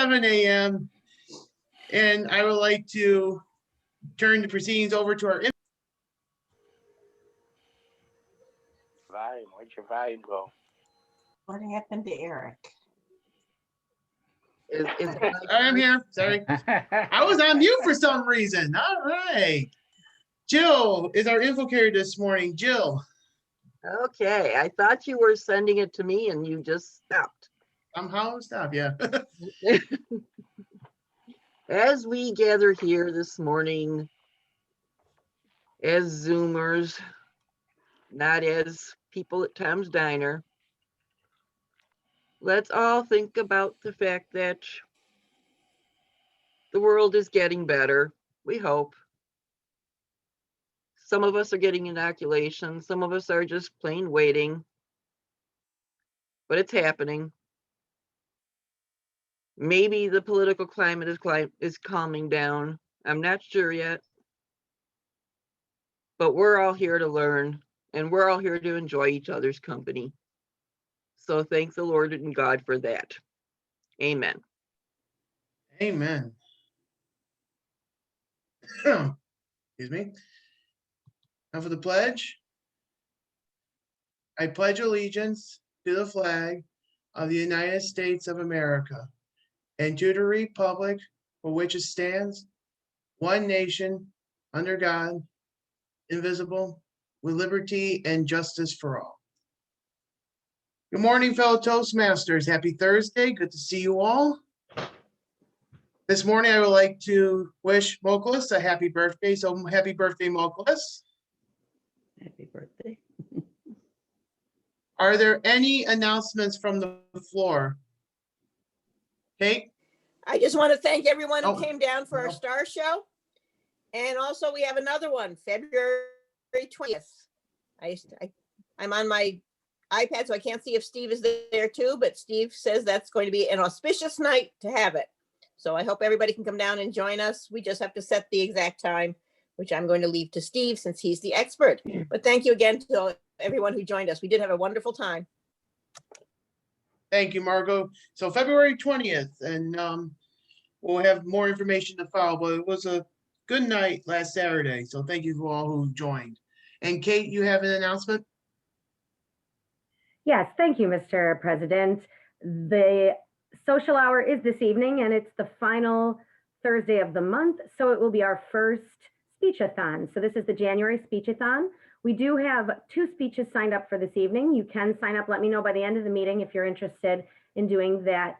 7 a.m. And I would like to turn the proceedings over to our Volume, where'd your volume go? What happened to Eric? I'm here. Sorry. I was on mute for some reason. All right. Jill is our info carrier this morning. Jill. Okay, I thought you were sending it to me and you just stopped. Somehow stop, yeah. As we gather here this morning as Zoomers, not as people at Tom's Diner, let's all think about the fact that the world is getting better, we hope. Some of us are getting inoculations, some of us are just plain waiting, but it's happening. Maybe the political climate is calming down. I'm not sure yet. But we're all here to learn, and we're all here to enjoy each other's company. So thank the Lord and God for that. Amen. Amen. Excuse me. Now for the pledge. I pledge allegiance to the flag of the United States of America and to the republic for which it stands, one nation, under God, indivisible, with liberty and justice for all. Good morning, fellow Toastmasters. Happy Thursday. Good to see you all. This morning, I would like to wish Mokulis a happy birthday. So happy birthday, Mokulis. Happy birthday. Are there any announcements from the floor? Cate? I just want to thank everyone who Oh. came down for our No. star show. And also we have another one, February 20th. I'm on my iPad, so I can't see if Steve is there too, but Steve says that's going to be an auspicious night to have it. So I hope everybody can come down and join us. We just have to set the exact time, which I'm going to leave to Steve since he's the expert. But thank you again to everyone who joined us. We did have a wonderful time. Thank you, Margot. So February 20th, and we'll have more information to follow, but it was a good night last Saturday. So thank you to all who joined. And Cate, you have an announcement? Yes, thank you, Mr. President. The social hour is this evening, and it's the final Thursday of the month, so it will be our first speechathon. So this is the January speechathon. We do have 2 speeches signed up for this evening. You can sign up. Let me know by the end of the meeting if you're interested in doing that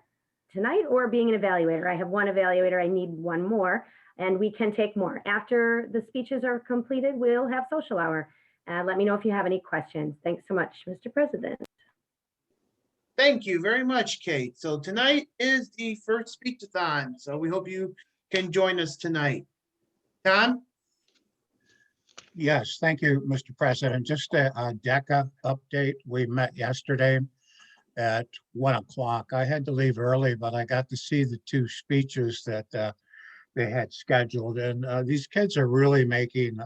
tonight or being an evaluator. I have 1 evaluator. I need 1 more, and we can take more. After the speeches are completed, we'll have social hour. Let me know if you have any questions. Thanks so much, Mr. President. Thank you very much, Cate. So tonight is the first speechathon. So we hope you can join us tonight. Tom? Yes, thank you, Mr. President. Just a DECA update. We met yesterday at 1 o'clock. I had to leave early, but I got to see the 2 speeches that they had scheduled. And these kids are really making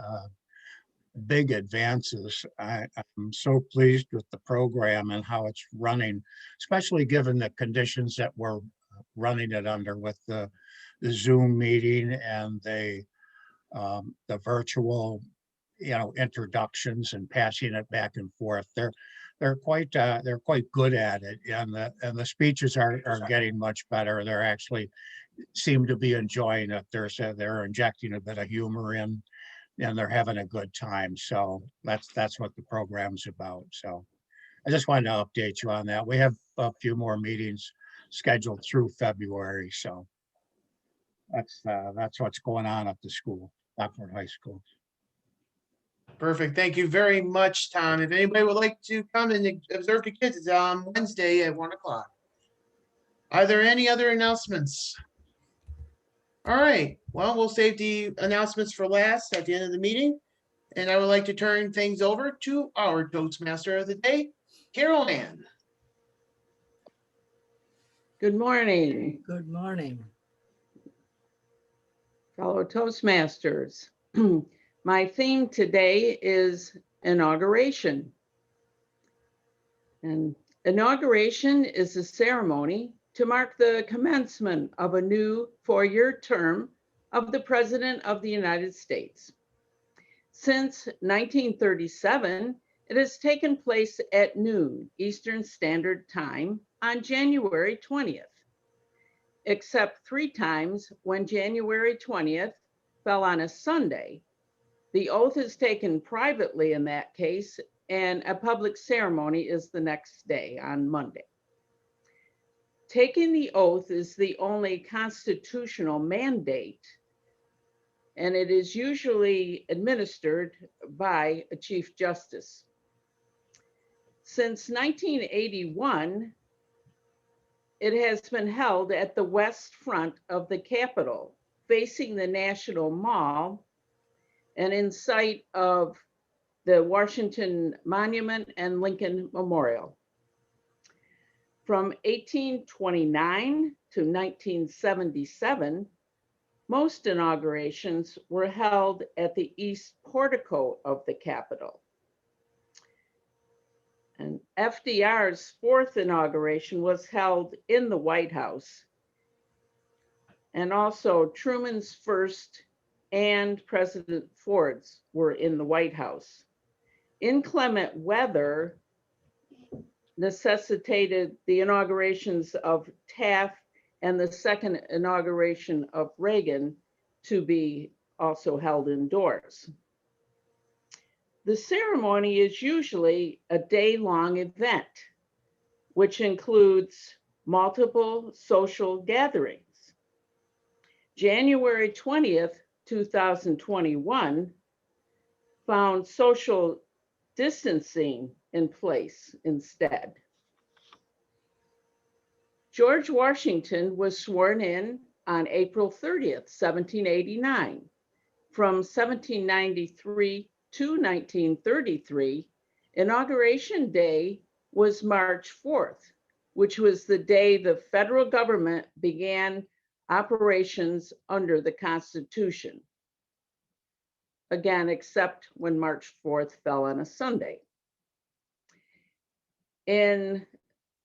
big advances. I'm so pleased with the program and how it's running, especially given the conditions that we're running it under with the Zoom meeting and the virtual, introductions and passing it back and forth. They're quite good at it, and the speeches are getting much better. They're actually seem to be enjoying it. They're injecting a bit of humor in, and they're having a good time. So that's what the program's about. So I just wanted to update you on that. We have a few more meetings scheduled through February. So that's what's going on at the school, Lockport High School. Perfect. Thank you very much, Tom. If anybody would like to come and observe the kids, it's on Wednesday at 1 o'clock. Are there any other announcements? All right. Well, we'll save the announcements for last at the end of the meeting. And I would like to turn things over to our Toastmaster of the day, Carol Ann. Good morning, Good morning. fellow Toastmasters. My theme today is inauguration. And inauguration is a ceremony to mark the commencement of a new 4-year term of the President of the United States. Since 1937, it has taken place at noon Eastern Standard Time on January 20th, except 3 times when January 20th fell on a Sunday. The oath is taken privately in that case, and a public ceremony is the next day on Monday. Taking the oath is the only constitutional mandate, and it is usually administered by a Chief Justice. Since 1981, it has been held at the west front of the Capitol, facing the National Mall and in sight of the Washington Monument and Lincoln Memorial. From 1829 to 1977, most inaugurations were held at the east portico of the Capitol. And FDR's 4th inauguration was held in the White House. And also Truman's 1st and President Ford's were in the White House. Inclement weather necessitated the inaugurations of Taft and the 2nd inauguration of Reagan to be also held indoors. The ceremony is usually a day-long event, which includes multiple social gatherings. January 20th, 2021 found social distancing in place instead. George Washington was sworn in on April 30th, 1789. From 1793 to 1933, Inauguration Day was March 4th, which was the day the federal government began operations under the Constitution. Again, except when March 4th fell on a Sunday. In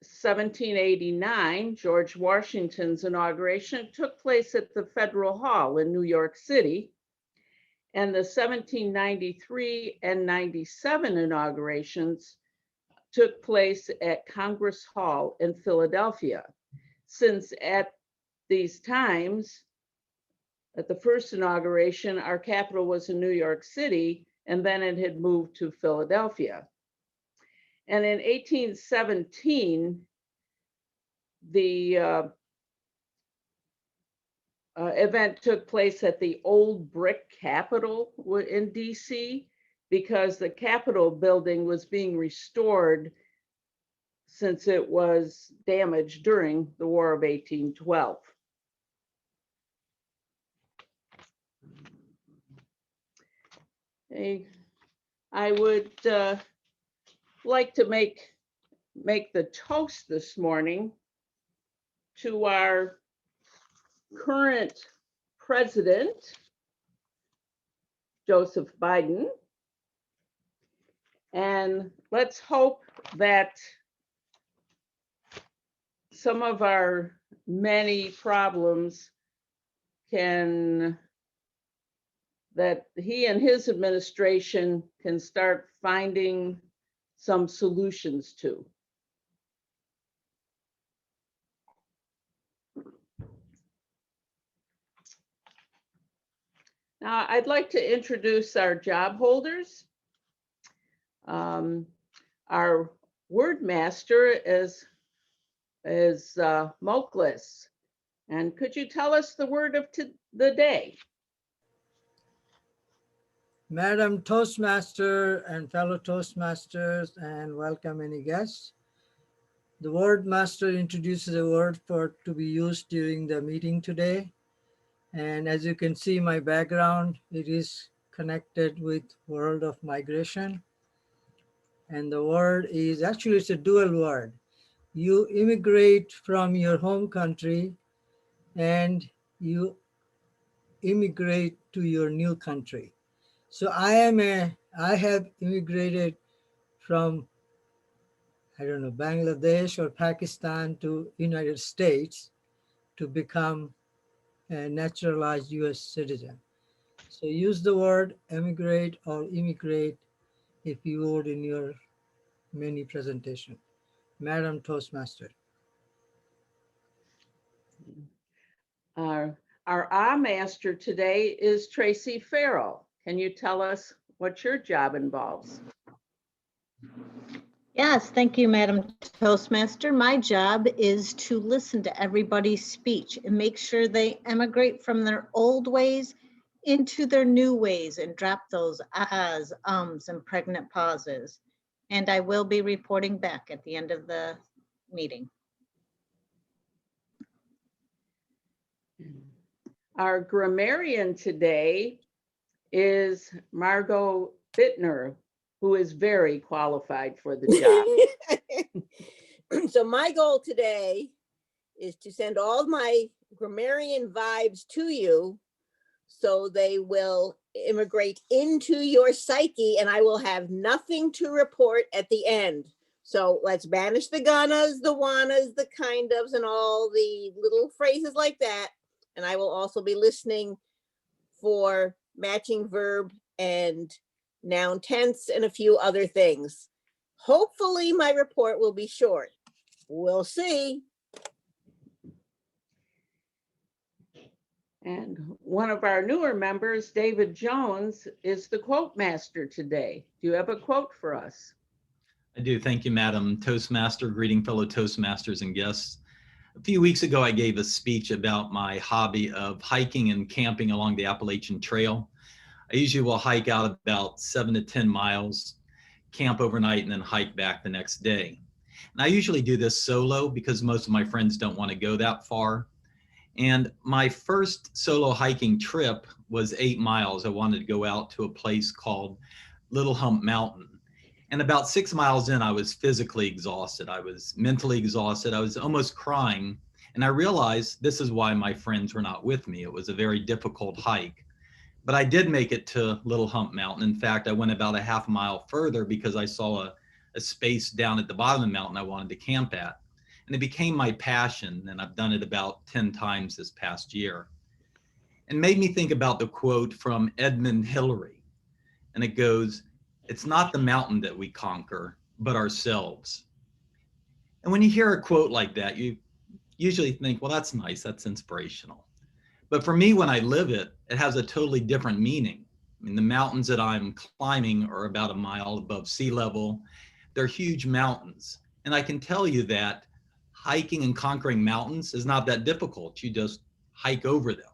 1789, George Washington's inauguration took place at the Federal Hall in New York City, and the 1793 and 97 inaugurations took place at Congress Hall in Philadelphia, since at these times, at the first inauguration, our capital was in New York City, and then it had moved to Philadelphia. And in 1817, the event took place at the old brick Capitol in DC, because the Capitol building was being restored since it was damaged during the War of 1812. I would like to make the toast this morning to our current president, Joseph Biden. And let's hope that some of our many problems that he and his administration can start finding some solutions to. Now, I'd like to introduce our job holders. Our word master is Moklis. And could you tell us the word of the day? Madam Toastmaster and fellow Toastmasters, and welcome any guests. The word master introduces a word to be used during the meeting today. And as you can see my background, it is connected with world of migration. And the word is, actually it's a dual word. You immigrate from your home country and you immigrate to your new country. So I have immigrated from I don't know, Bangladesh or Pakistan to United States to become a naturalized US citizen. So use the word emigrate or immigrate if you would in your mini presentation. Madam Toastmaster. Our master today is Tracy Farrell. Can you tell us what your job involves? Yes, thank you, Madam Toastmaster. My job is to listen to everybody's speech and make sure they emigrate from their old ways into their new ways and drop those ahs, ums, and pregnant pauses. And I will be reporting back at the end of the meeting. Our grammarian today is Margot Bittner, who is very qualified for the job. So my goal today is to send all my grammarian vibes to you so they will immigrate into your psyche and I will have nothing to report at the end. So let's banish the gonnas, the wannas, the kind ofs, and all the little phrases like that. And I will also be listening for matching verb and noun tense and a few other things. Hopefully my report will be short. We'll see. And one of our newer members, David Jones, is the quote master today. Do you have a quote for us? I do. Thank you, Madam Toastmaster. Greeting fellow Toastmasters and guests. A few weeks ago, I gave a speech about my hobby of hiking and camping along the Appalachian Trail. I usually will hike out about 7 to 10 miles, camp overnight, and then hike back the next day. And I usually do this solo because most of my friends don't want to go that far. And my first solo hiking trip was 8 miles. I wanted to go out to a place called Little Hump Mountain. And about 6 miles in, I was physically exhausted. I was mentally exhausted. I was almost crying. And I realized this is why my friends were not with me. It was a very difficult hike. But I did make it to Little Hump Mountain. In fact, I went about a half mile further because I saw a space down at the bottom of the mountain I wanted to camp at. And it became my passion, and I've done it about 10 times this past year. And made me think about the quote from Edmund Hillary. And it goes, "It's not the mountain that we conquer, but ourselves." And when you hear a quote like that, you usually think, well, that's nice, that's inspirational. But for me, when I live it, it has a totally different meaning. I mean, the mountains that I'm climbing are about a mile above sea level. They're huge mountains. And I can tell you that hiking and conquering mountains is not that difficult. You just hike over them.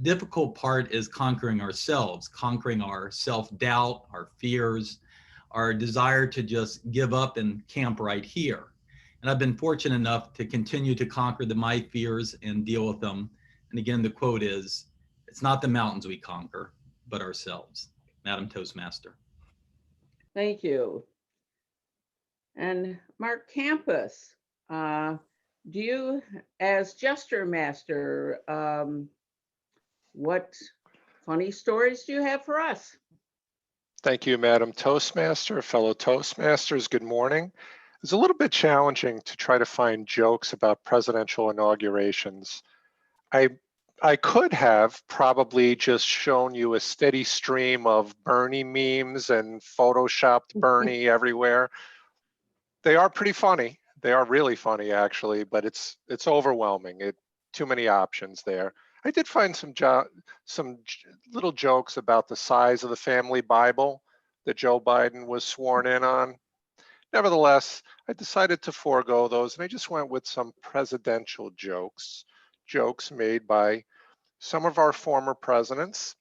Difficult part is conquering ourselves, conquering our self-doubt, our fears, our desire to just give up and camp right here. And I've been fortunate enough to continue to conquer my fears and deal with them. And again, the quote is, "It's not the mountains we conquer, but ourselves." Madam Toastmaster. Thank you. And Mark Campus, do you, as gesture master, what funny stories do you have for us? Thank you, Madam Toastmaster. Fellow Toastmasters, good morning. It's a little bit challenging to try to find jokes about presidential inaugurations. I could have probably just shown you a steady stream of Bernie memes and photoshopped Bernie everywhere. They are pretty funny. They are really funny, actually, but it's overwhelming. Too many options there. I did find some little jokes about the size of the family Bible that Joe Biden was sworn in on. Nevertheless, I decided to forego those, and I just went with some presidential jokes made by some of our former presidents.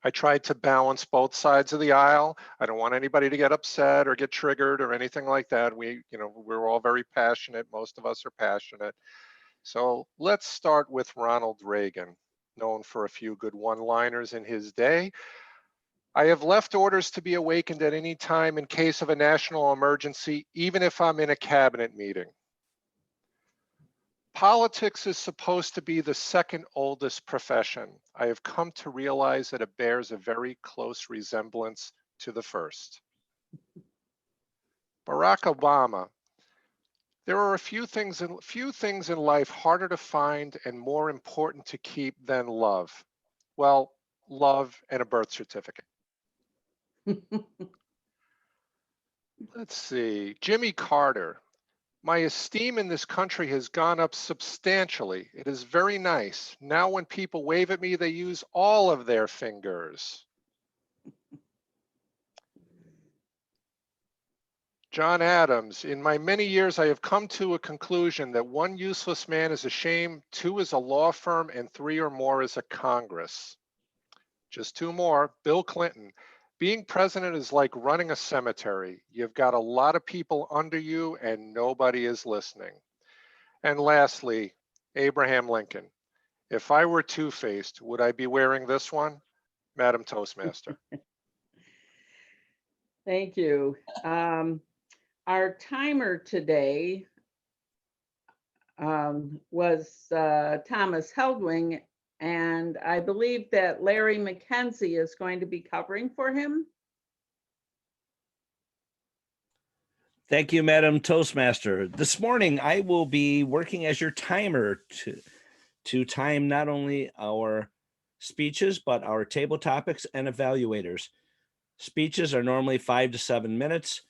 I tried to balance both sides of the aisle. I don't want anybody to get upset or get triggered or anything like that. We're all very passionate. Most of us are passionate. So let's start with Ronald Reagan, known for a few good one-liners in his day. "I have left orders to be awakened at any time in case of a national emergency, even if I'm in a cabinet meeting." "Politics is supposed to be the second oldest profession. I have come to realize that it bears a very close resemblance to the first." Barack Obama. There are a few things in life harder to find and more important to keep than love. Well, love and a birth certificate. Let's see, Jimmy Carter. My esteem in this country has gone up substantially. It is very nice. Now when people wave at me, they use all of their fingers. John Adams, in my many years, I have come to a conclusion that 1 useless man is a shame, 2 is a law firm, and 3 or more is a Congress. Just 2 more. Bill Clinton. Being president is like running a cemetery. You've got a lot of people under you and nobody is listening. And lastly, Abraham Lincoln. If I were two-faced, would I be wearing this one? Madam Toastmaster. Thank you. Our timer today was Thomas Heldwing, and I believe that Larry McKenzie is going to be covering for him. Thank you, Madam Toastmaster. This morning, I will be working as your timer to time not only our speeches, but our table topics and evaluators. Speeches are normally 5 to 7 minutes,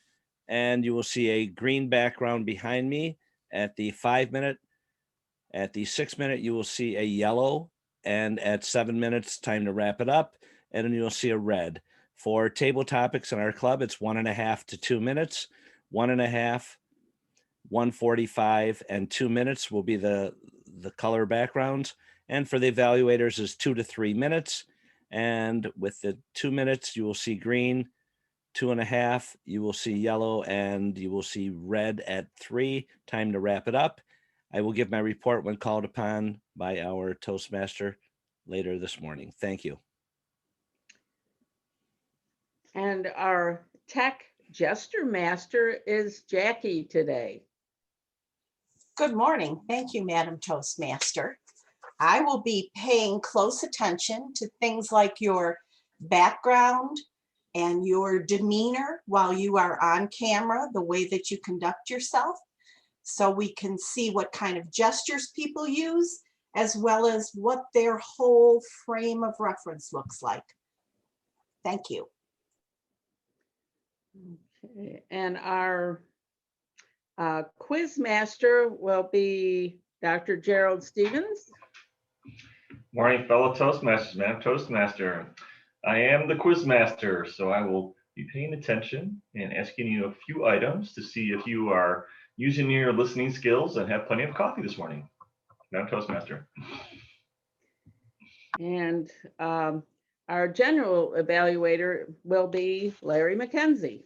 and you will see a green background behind me at the 5 minute. At the 6 minute, you will see a yellow, and at 7 minutes, time to wrap it up, and then you'll see a red. For table topics in our club, it's 1.5 to 2 minutes. 1.5, 1:45, and 2 minutes will be the color backgrounds. And for the evaluators is 2 to 3 minutes. And with the 2 minutes, you will see green. 2.5, you will see yellow, and you will see red at 3. Time to wrap it up. I will give my report when called upon by our Toastmaster later this morning. Thank you. And our tech Jester Master is Jackie today. Good morning. Thank you, Madam Toastmaster. I will be paying close attention to things like your background and your demeanor while you are on camera, the way that you conduct yourself, so we can see what kind of gestures people use, as well as what their whole frame of reference looks like. Thank you. Okay. And our quiz master will be Dr. Gerald Stevens. Morning, fellow Toastmasters, Madam Toastmaster. I am the quiz master, so I will be paying attention and asking you a few items to see if you are using your listening skills and have plenty of coffee this morning. Madam Toastmaster. And our general evaluator will be Larry McKenzie.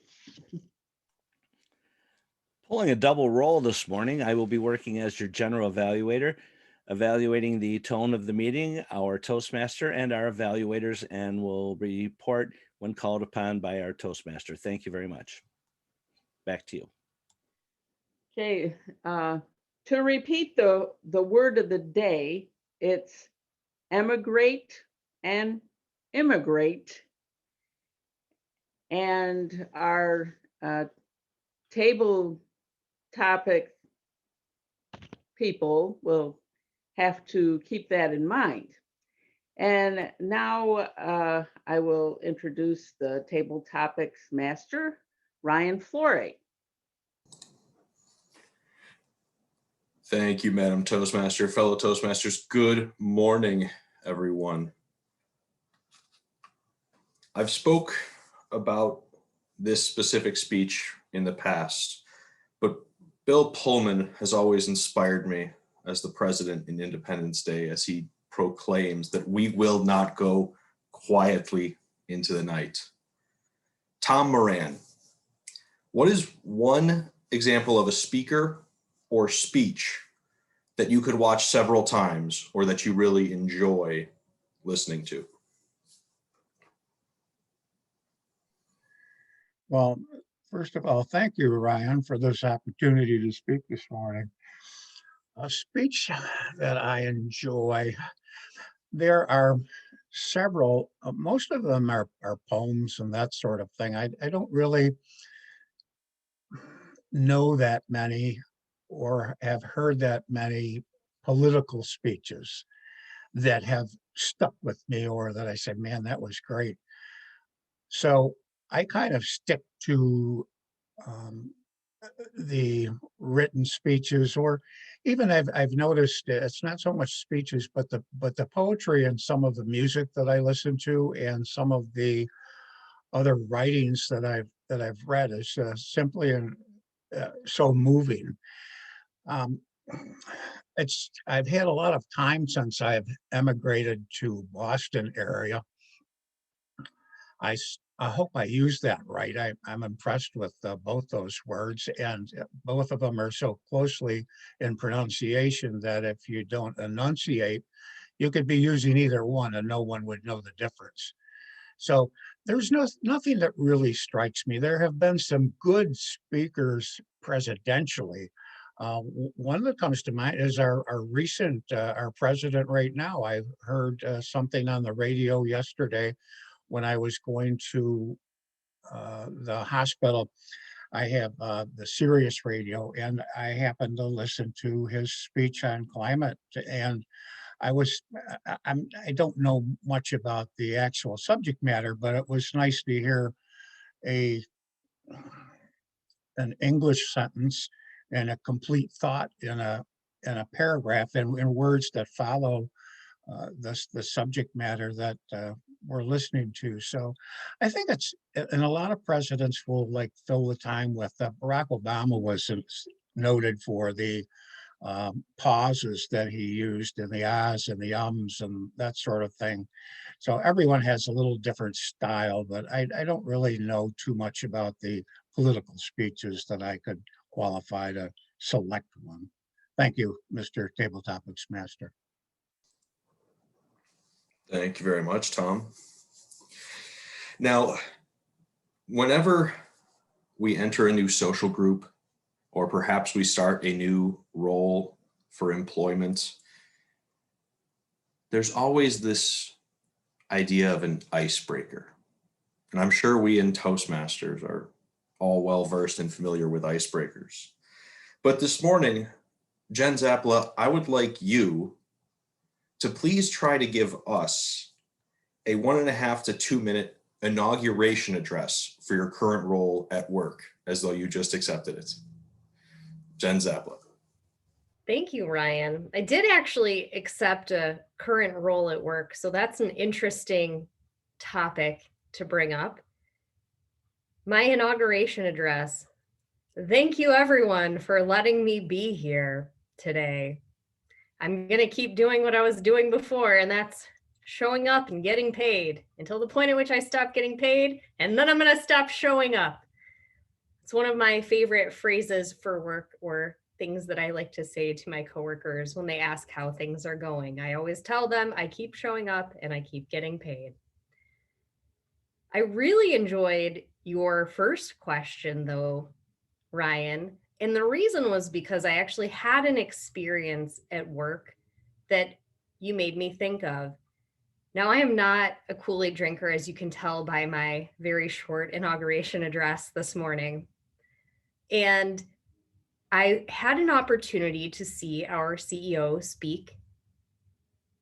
Pulling a double roll this morning, I will be working as your general evaluator, evaluating the tone of the meeting, our Toastmaster, and our evaluators, and will report when called upon by our Toastmaster. Thank you very much. Back to you. Okay, to repeat the word of the day, it's emigrate and immigrate. And our table topic people will have to keep that in mind. And now I will introduce the table topics master, Ryan Flore. Thank you, Madam Toastmaster. Fellow Toastmasters, good morning, everyone. I've spoke about this specific speech in the past, but Bill Pullman has always inspired me as the president in Independence Day, as he proclaims that we will not go quietly into the night. Tom Moran, what is one example of a speaker or speech that you could watch several times or that you really enjoy listening to? Well, first of all, thank you, Ryan, for this opportunity to speak this morning. A speech that I enjoy, there are several, most of them are poems and that sort of thing. I don't really know that many or have heard that many political speeches that have stuck with me, or that I said, man, that was great. So I kind of stick to um, the written speeches, or even I've noticed it's not so much speeches, but the poetry and some of the music that I listen to, and some of the other writings that I've read is simply so moving. Um, I've had a lot of time since I've emigrated to Boston area. I hope I use that right. I'm impressed with both those words, and both of them are so closely in pronunciation that if you don't enunciate, you could be using either one and no one would know the difference. So there's nothing that really strikes me. There have been some good speakers presidentially. One that comes to mind is our recent, our president right now. I heard something on the radio yesterday when I was going to the hospital. I have the Sirius radio, and I happened to listen to his speech on climate. And I don't know much about the actual subject matter, but it was nice to hear a an English sentence and a complete thought in a paragraph, and in words that follow the subject matter that we're listening to. So I think and a lot of presidents will like fill the time with, Barack Obama was noted for the pauses that he used, and the ahs and the ums and that sort of thing. So everyone has a little different style, but I don't really know too much about the political speeches that I could qualify to select one. Thank you, Mr. Table Topics Master. Thank you very much, Tom. Now, whenever we enter a new social group, or perhaps we start a new role for employment, there's always this idea of an icebreaker. And I'm sure we in Toastmasters are all well versed and familiar with icebreakers. But this morning, Jen Czapla, I would like you to please try to give us a 1.5 to 2 minute inauguration address for your current role at work, as though you just accepted it. Jen Czapla. Thank you, Ryan. I did actually accept a current role at work, so that's an interesting topic to bring up. My inauguration address. Thank you, everyone, for letting me be here today. I'm going to keep doing what I was doing before, and that's showing up and getting paid until the point at which I stop getting paid, and then I'm going to stop showing up. It's one of my favorite phrases for work, or things that I like to say to my coworkers when they ask how things are going. I always tell them I keep showing up and I keep getting paid. I really enjoyed your first question, though, Ryan. And the reason was because I actually had an experience at work that you made me think of. Now, I am not a Kool-Aid drinker, as you can tell by my very short inauguration address this morning. And I had an opportunity to see our CEO speak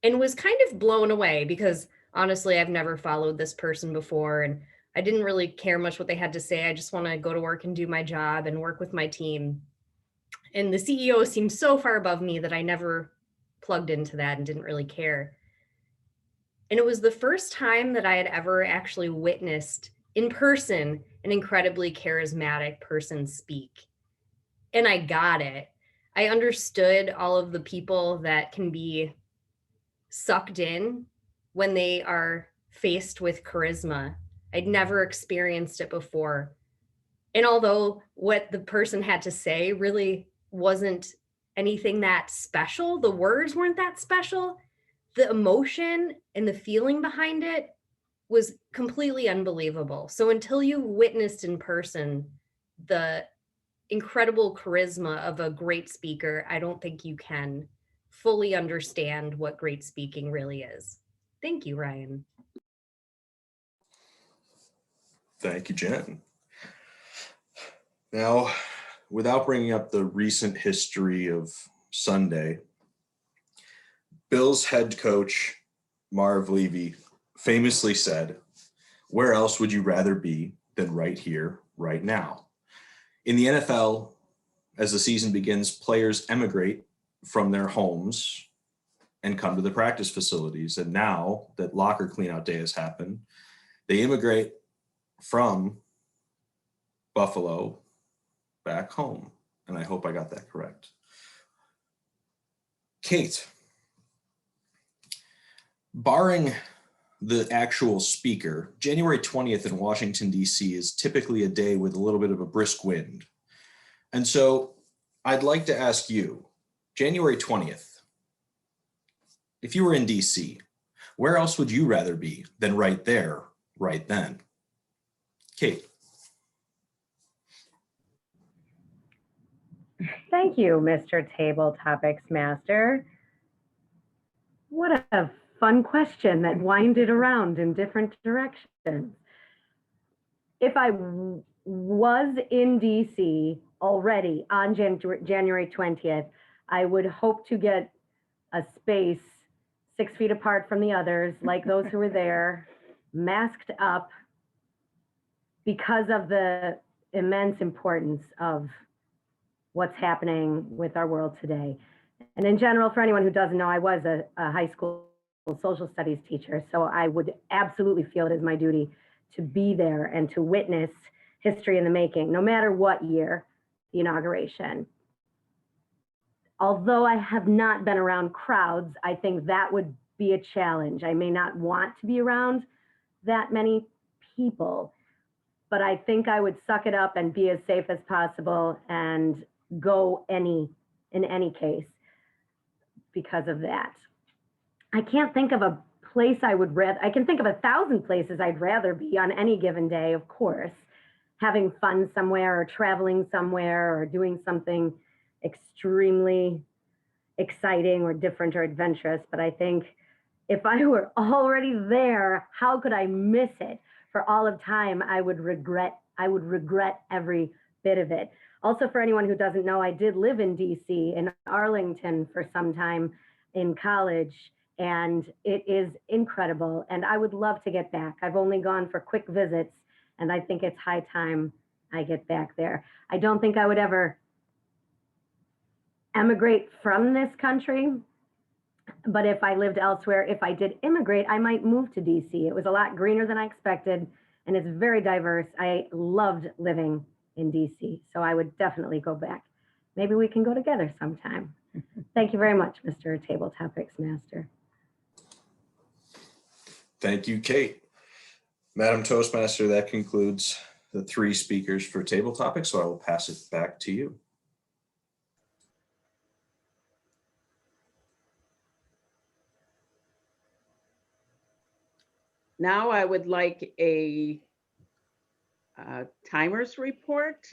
and was kind of blown away because honestly, I've never followed this person before and I didn't really care much what they had to say. I just want to go to work and do my job and work with my team. And the CEO seemed so far above me that I never plugged into that and didn't really care. And it was the first time that I had ever actually witnessed in person an incredibly charismatic person speak. And I got it. I understood all of the people that can be sucked in when they are faced with charisma. I'd never experienced it before. And although what the person had to say really wasn't anything that special, the words weren't that special, the emotion and the feeling behind it was completely unbelievable. So until you witnessed in person the incredible charisma of a great speaker, I don't think you can fully understand what great speaking really is. Thank you, Ryan. Thank you, Jen. Now, without bringing up the recent history of Sunday, Bill's head coach, Marv Levy, famously said, "Where else would you rather be than right here, right now?" In the NFL, as the season begins, players emigrate from their homes and come to the practice facilities. And now that locker cleanout day has happened, they immigrate from Buffalo back home. And I hope I got that correct. Cate, barring the actual speaker, January 20th in Washington, D.C. is typically a day with a little bit of a brisk wind. And so I'd like to ask you, January 20th, if you were in D.C., where else would you rather be than right there, right then? Cate. Thank you, Mr. Table Topics Master. What a fun question that winded around in different directions. If I was in DC already on January 20th, I would hope to get a space 6 feet apart from the others, like those who were there, masked up, because of the immense importance of what's happening with our world today. And in general, for anyone who doesn't know, I was a high school social studies teacher, so I would absolutely feel it as my duty to be there and to witness history in the making, no matter what year, the inauguration. Although I have not been around crowds, I think that would be a challenge. I may not want to be around that many people, but I think I would suck it up and be as safe as possible and go in any case because of that. I can't think of a place I would rather, I can think of 1,000 places I'd rather be on any given day, of course, having fun somewhere or traveling somewhere or doing something extremely exciting or different or adventurous. But I think if I were already there, how could I miss it for all of time? I would regret every bit of it. Also, for anyone who doesn't know, I did live in DC, in Arlington for some time in college, and it is incredible. And I would love to get back. I've only gone for quick visits, and I think it's high time I get back there. I don't think I would ever emigrate from this country, but if I lived elsewhere, if I did immigrate, I might move to DC. It was a lot greener than I expected, and it's very diverse. I loved living in DC, so I would definitely go back. Maybe we can go together sometime. Thank you very much, Mr. Table Topics Master. Thank you, Cate. Madam Toastmaster, that concludes the 3 speakers for Table Topics, so I will pass it back to you. Now I would like a timers report.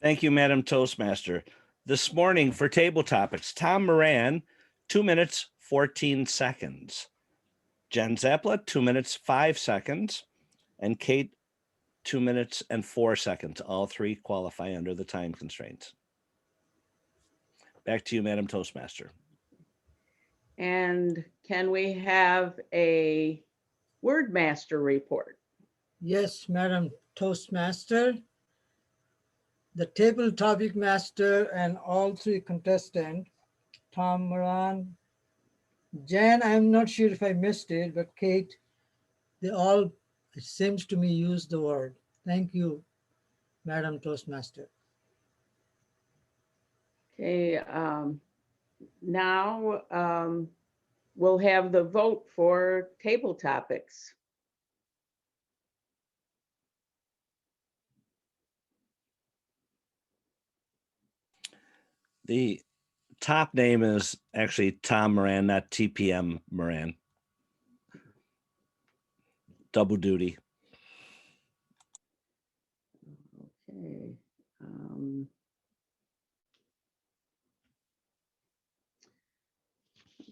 Thank you, Madam Toastmaster. This morning for Table Topics, Tom Moran, 2 minutes, 14 seconds. Jen Czapla, 2 minutes, 5 seconds. And Cate, 2 minutes and 4 seconds. All 3 qualify under the time constraints. Back to you, Madam Toastmaster. And can we have a word master report? Yes, Madam Toastmaster. The Table Topic Master and all 3 contestants, Tom Moran, Jan, I'm not sure if I missed it, but Cate, they all, it seems to me, use the word. Thank you, Madam Toastmaster. Okay, now we'll have the vote for table topics. The top name is actually Tom Moran, not TPM Moran. Double duty. Okay.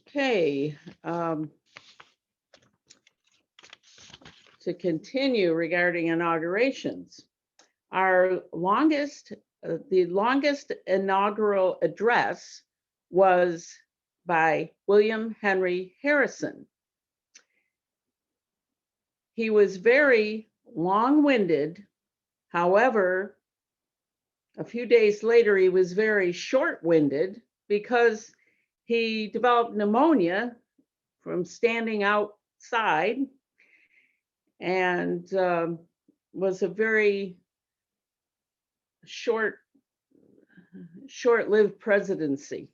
Okay. To continue regarding inaugurations, The longest inaugural address was by William Henry Harrison. He was very long-winded. However, a few days later, he was very short-winded because he developed pneumonia from standing outside and was a very short-lived presidency.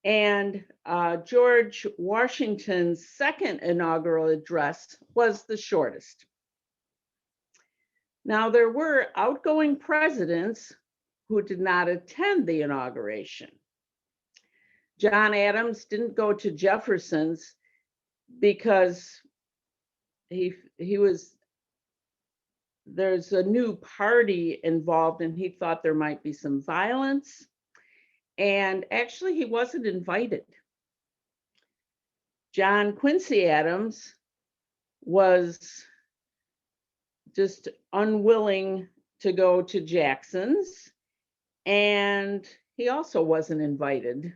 And George Washington's second inaugural address was the shortest. Now, there were outgoing presidents who did not attend the inauguration. John Adams didn't go to Jefferson's because there's a new party involved and he thought there might be some violence. And actually, he wasn't invited. John Quincy Adams was just unwilling to go to Jackson's, and he also wasn't invited.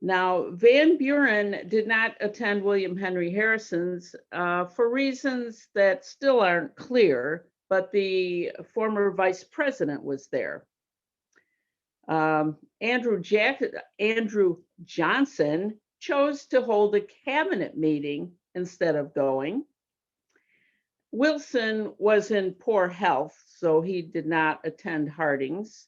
Now, Van Buren did not attend William Henry Harrison's for reasons that still aren't clear, but the former vice president was there. Andrew Johnson chose to hold a cabinet meeting instead of going. Wilson was in poor health, so he did not attend Harding's.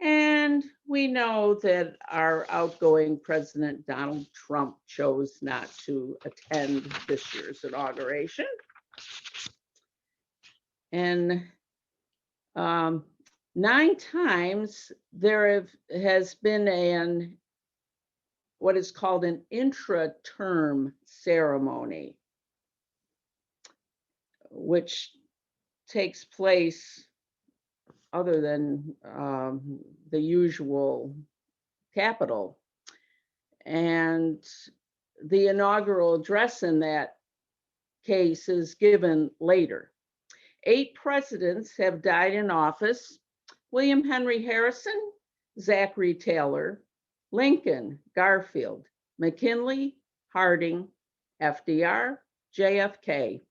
And we know that our outgoing president, Donald Trump, chose not to attend this year's inauguration. And 9 times there has been what is called an intra-term ceremony, which takes place other than the usual Capitol. And the inaugural address in that case is given later. 8 presidents have died in office: William Henry Harrison, Zachary Taylor, Lincoln, Garfield, McKinley, Harding, FDR, JFK,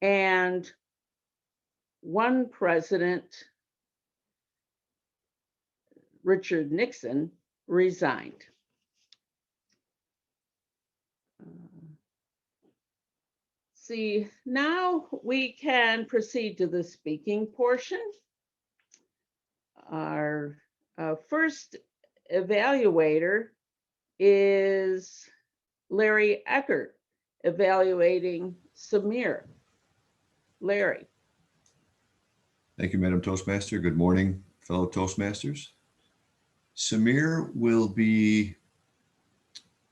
and 1 president, Richard Nixon, resigned. See, now we can proceed to the speaking portion. Our first evaluator is Larry Eckert, evaluating Samir. Larry. Thank you, Madam Toastmaster. Good morning, fellow Toastmasters. Samir will be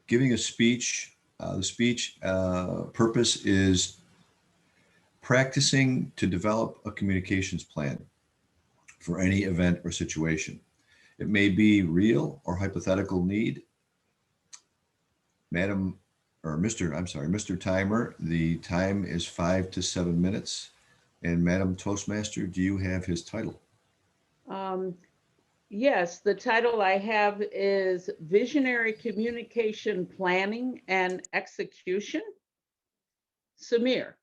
giving a speech. The speech purpose is practicing to develop a communications plan for any event or situation. It may be real or hypothetical need. Mr. Timer, the time is 5 to 7 minutes. And Madam Toastmaster, do you have his title? Yes, the title I have is Visionary Communication Planning and Execution. Samir.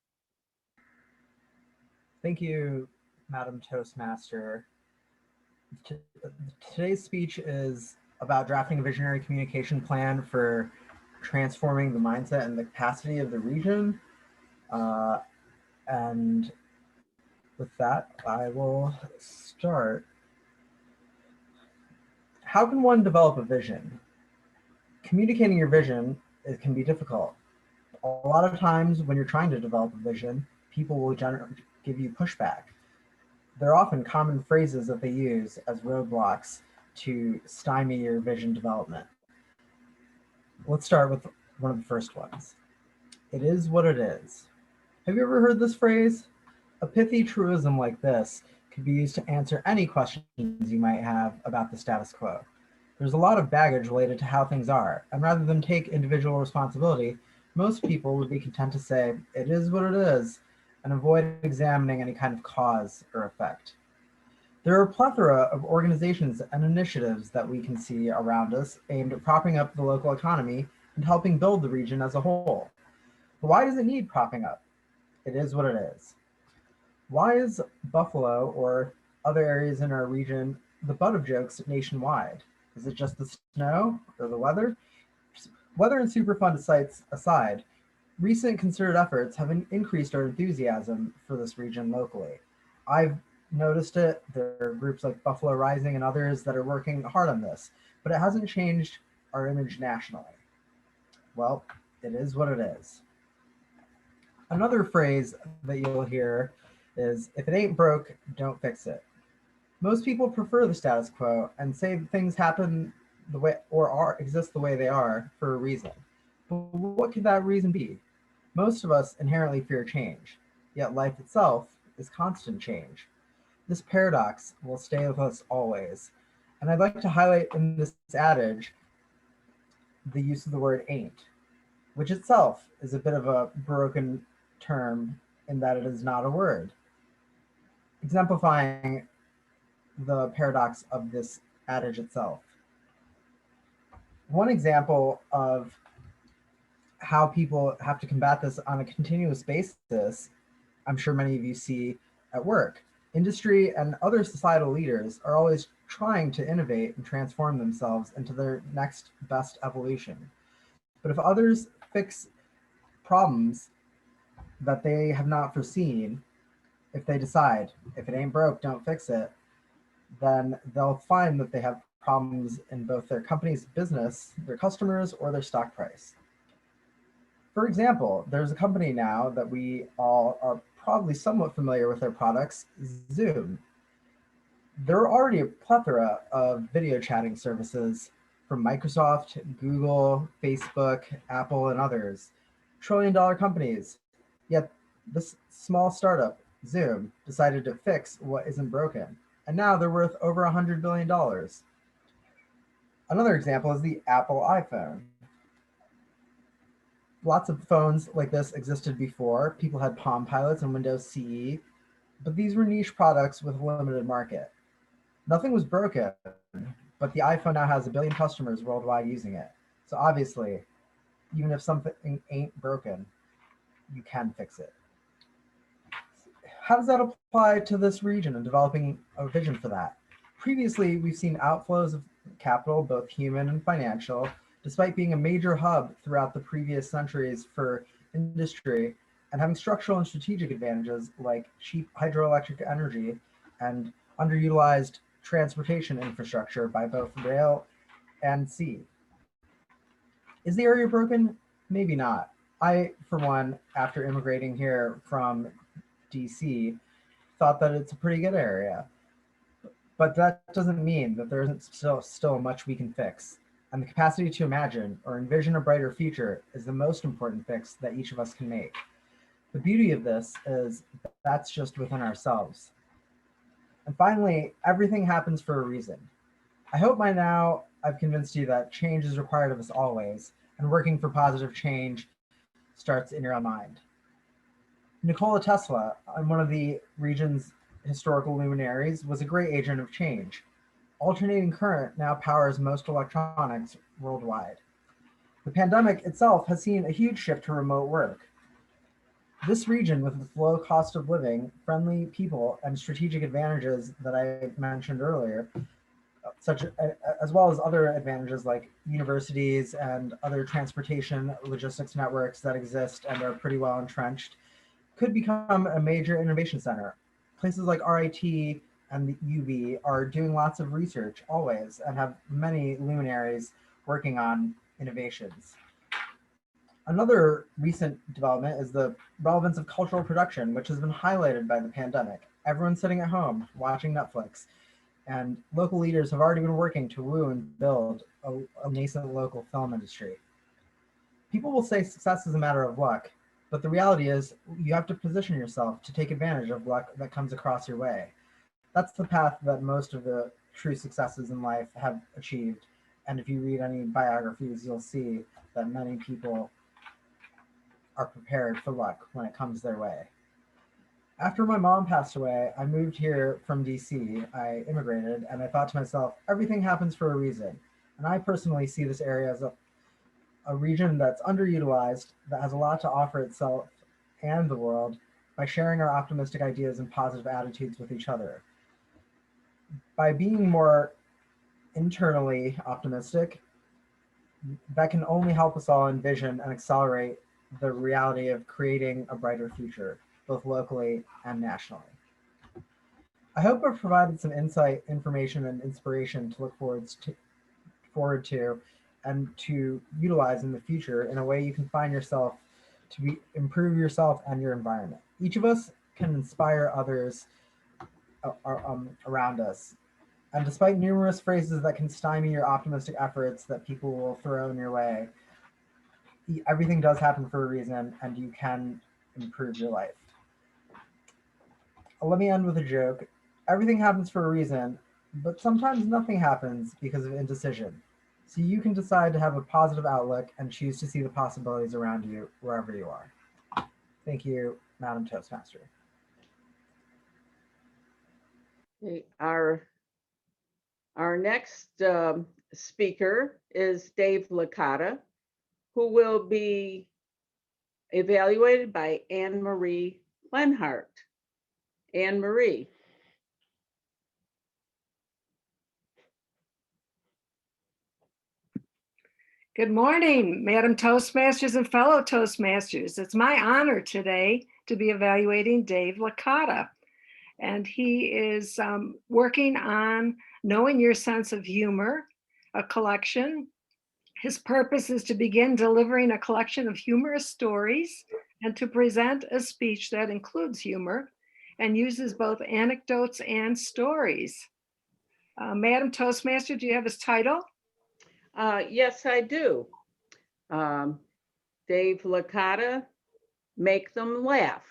Thank you, Madam Toastmaster. Today's speech is about drafting a visionary communication plan for transforming the mindset and the capacity of the region. And with that, I will start. How can one develop a vision? Communicating your vision, it can be difficult. A lot of times when you're trying to develop a vision, people will give you pushback. There are often common phrases that they use as roadblocks to stymie your vision development. Let's start with one of the first ones. It is what it is. Have you ever heard this phrase? A pithy truism like this could be used to answer any questions you might have about the status quo. There's a lot of baggage related to how things are, and rather than take individual responsibility, most people would be content to say, it is what it is, and avoid examining any kind of cause or effect. There are a plethora of organizations and initiatives that we can see around us aimed at propping up the local economy and helping build the region as a whole. But why does it need propping up? It is what it is. Why is Buffalo or other areas in our region the butt of jokes nationwide? Is it just the snow or the weather? Weather and Superfund sites aside, recent concerted efforts have increased our enthusiasm for this region locally. I've noticed it. There are groups like Buffalo Rising and others that are working hard on this, but it hasn't changed our image nationally. Well, it is what it is. Another phrase that you'll hear is, if it ain't broke, don't fix it. Most people prefer the status quo and say things happen the way or exist the way they are for a reason. But what could that reason be? Most of us inherently fear change, yet life itself is constant change. This paradox will stay with us always. And I'd like to highlight in this adage the use of the word ain't, which itself is a bit of a broken term in that it is not a word, exemplifying the paradox of this adage itself. One example of how people have to combat this on a continuous basis, I'm sure many of you see at work. Industry and other societal leaders are always trying to innovate and transform themselves into their next best evolution. But if others fix problems that they have not foreseen, if they decide, if it ain't broke, don't fix it, then they'll find that they have problems in both their company's business, their customers, or their stock price. For example, there's a company now that we all are probably somewhat familiar with their products, Zoom. There are already a plethora of video chatting services from Microsoft, Google, Facebook, Apple, and others, trillion-dollar companies. Yet this small startup, Zoom, decided to fix what isn't broken, and now they're worth over $100 billion. Another example is the Apple iPhone. Lots of phones like this existed before. People had Palm Pilots and Windows CE, but these were niche products with a limited market. Nothing was broken, but the iPhone now has 1 billion customers worldwide using it. So obviously, even if something ain't broken, you can fix it. How does that apply to this region and developing a vision for that? Previously, we've seen outflows of capital, both human and financial, despite being a major hub throughout the previous centuries for industry and having structural and strategic advantages like cheap hydroelectric energy and underutilized transportation infrastructure by both rail and sea. Is the area broken? Maybe not. I, for one, after immigrating here from DC, thought that it's a pretty good area. But that doesn't mean that there isn't still much we can fix. And the capacity to imagine or envision a brighter future is the most important fix that each of us can make. The beauty of this is that's just within ourselves. And finally, everything happens for a reason. I hope by now I've convinced you that change is required of us always, and working for positive change starts in your own mind. Nikola Tesla, one of the region's historical luminaries, was a great agent of change. Alternating current now powers most electronics worldwide. The pandemic itself has seen a huge shift to remote work. This region, with its low cost of living, friendly people, and strategic advantages that I mentioned earlier, as well as other advantages like universities and other transportation logistics networks that exist and are pretty well entrenched, could become a major innovation center. Places like RIT and the UB are doing lots of research always and have many luminaries working on innovations. Another recent development is the relevance of cultural production, which has been highlighted by the pandemic. Everyone's sitting at home watching Netflix, and local leaders have already been working to woo and build a nascent local film industry. People will say success is a matter of luck, but the reality is you have to position yourself to take advantage of luck that comes across your way. That's the path that most of the true successes in life have achieved. And if you read any biographies, you'll see that many people are prepared for luck when it comes their way. After my mom passed away, I moved here from DC. I immigrated, and I thought to myself, everything happens for a reason. And I personally see this area as a region that's underutilized, that has a lot to offer itself and the world by sharing our optimistic ideas and positive attitudes with each other. By being more internally optimistic, that can only help us all envision and accelerate the reality of creating a brighter future, both locally and nationally. I hope I've provided some insight, information, and inspiration to look forward to and to utilize in the future in a way you can find yourself to improve yourself and your environment. Each of us can inspire others around us. And despite numerous phrases that can stymie your optimistic efforts that people will throw in your way, everything does happen for a reason, and you can improve your life. Let me end with a joke. Everything happens for a reason, but sometimes nothing happens because of indecision. So you can decide to have a positive outlook and choose to see the possibilities around you wherever you are. Thank you, Madam Toastmaster. Okay, our next speaker is Dave Lakata, who will be evaluated by Anne Marie Lenhart. Anne Marie. Good morning, Madam Toastmasters and fellow Toastmasters. It's my honor today to be evaluating Dave Lakata. And he is working on Knowing Your Sense of Humor, a collection. His purpose is to begin delivering a collection of humorous stories and to present a speech that includes humor and uses both anecdotes and stories. Madam Toastmaster, do you have his title? Yes, I do. Dave Lakata, Make Them Laugh.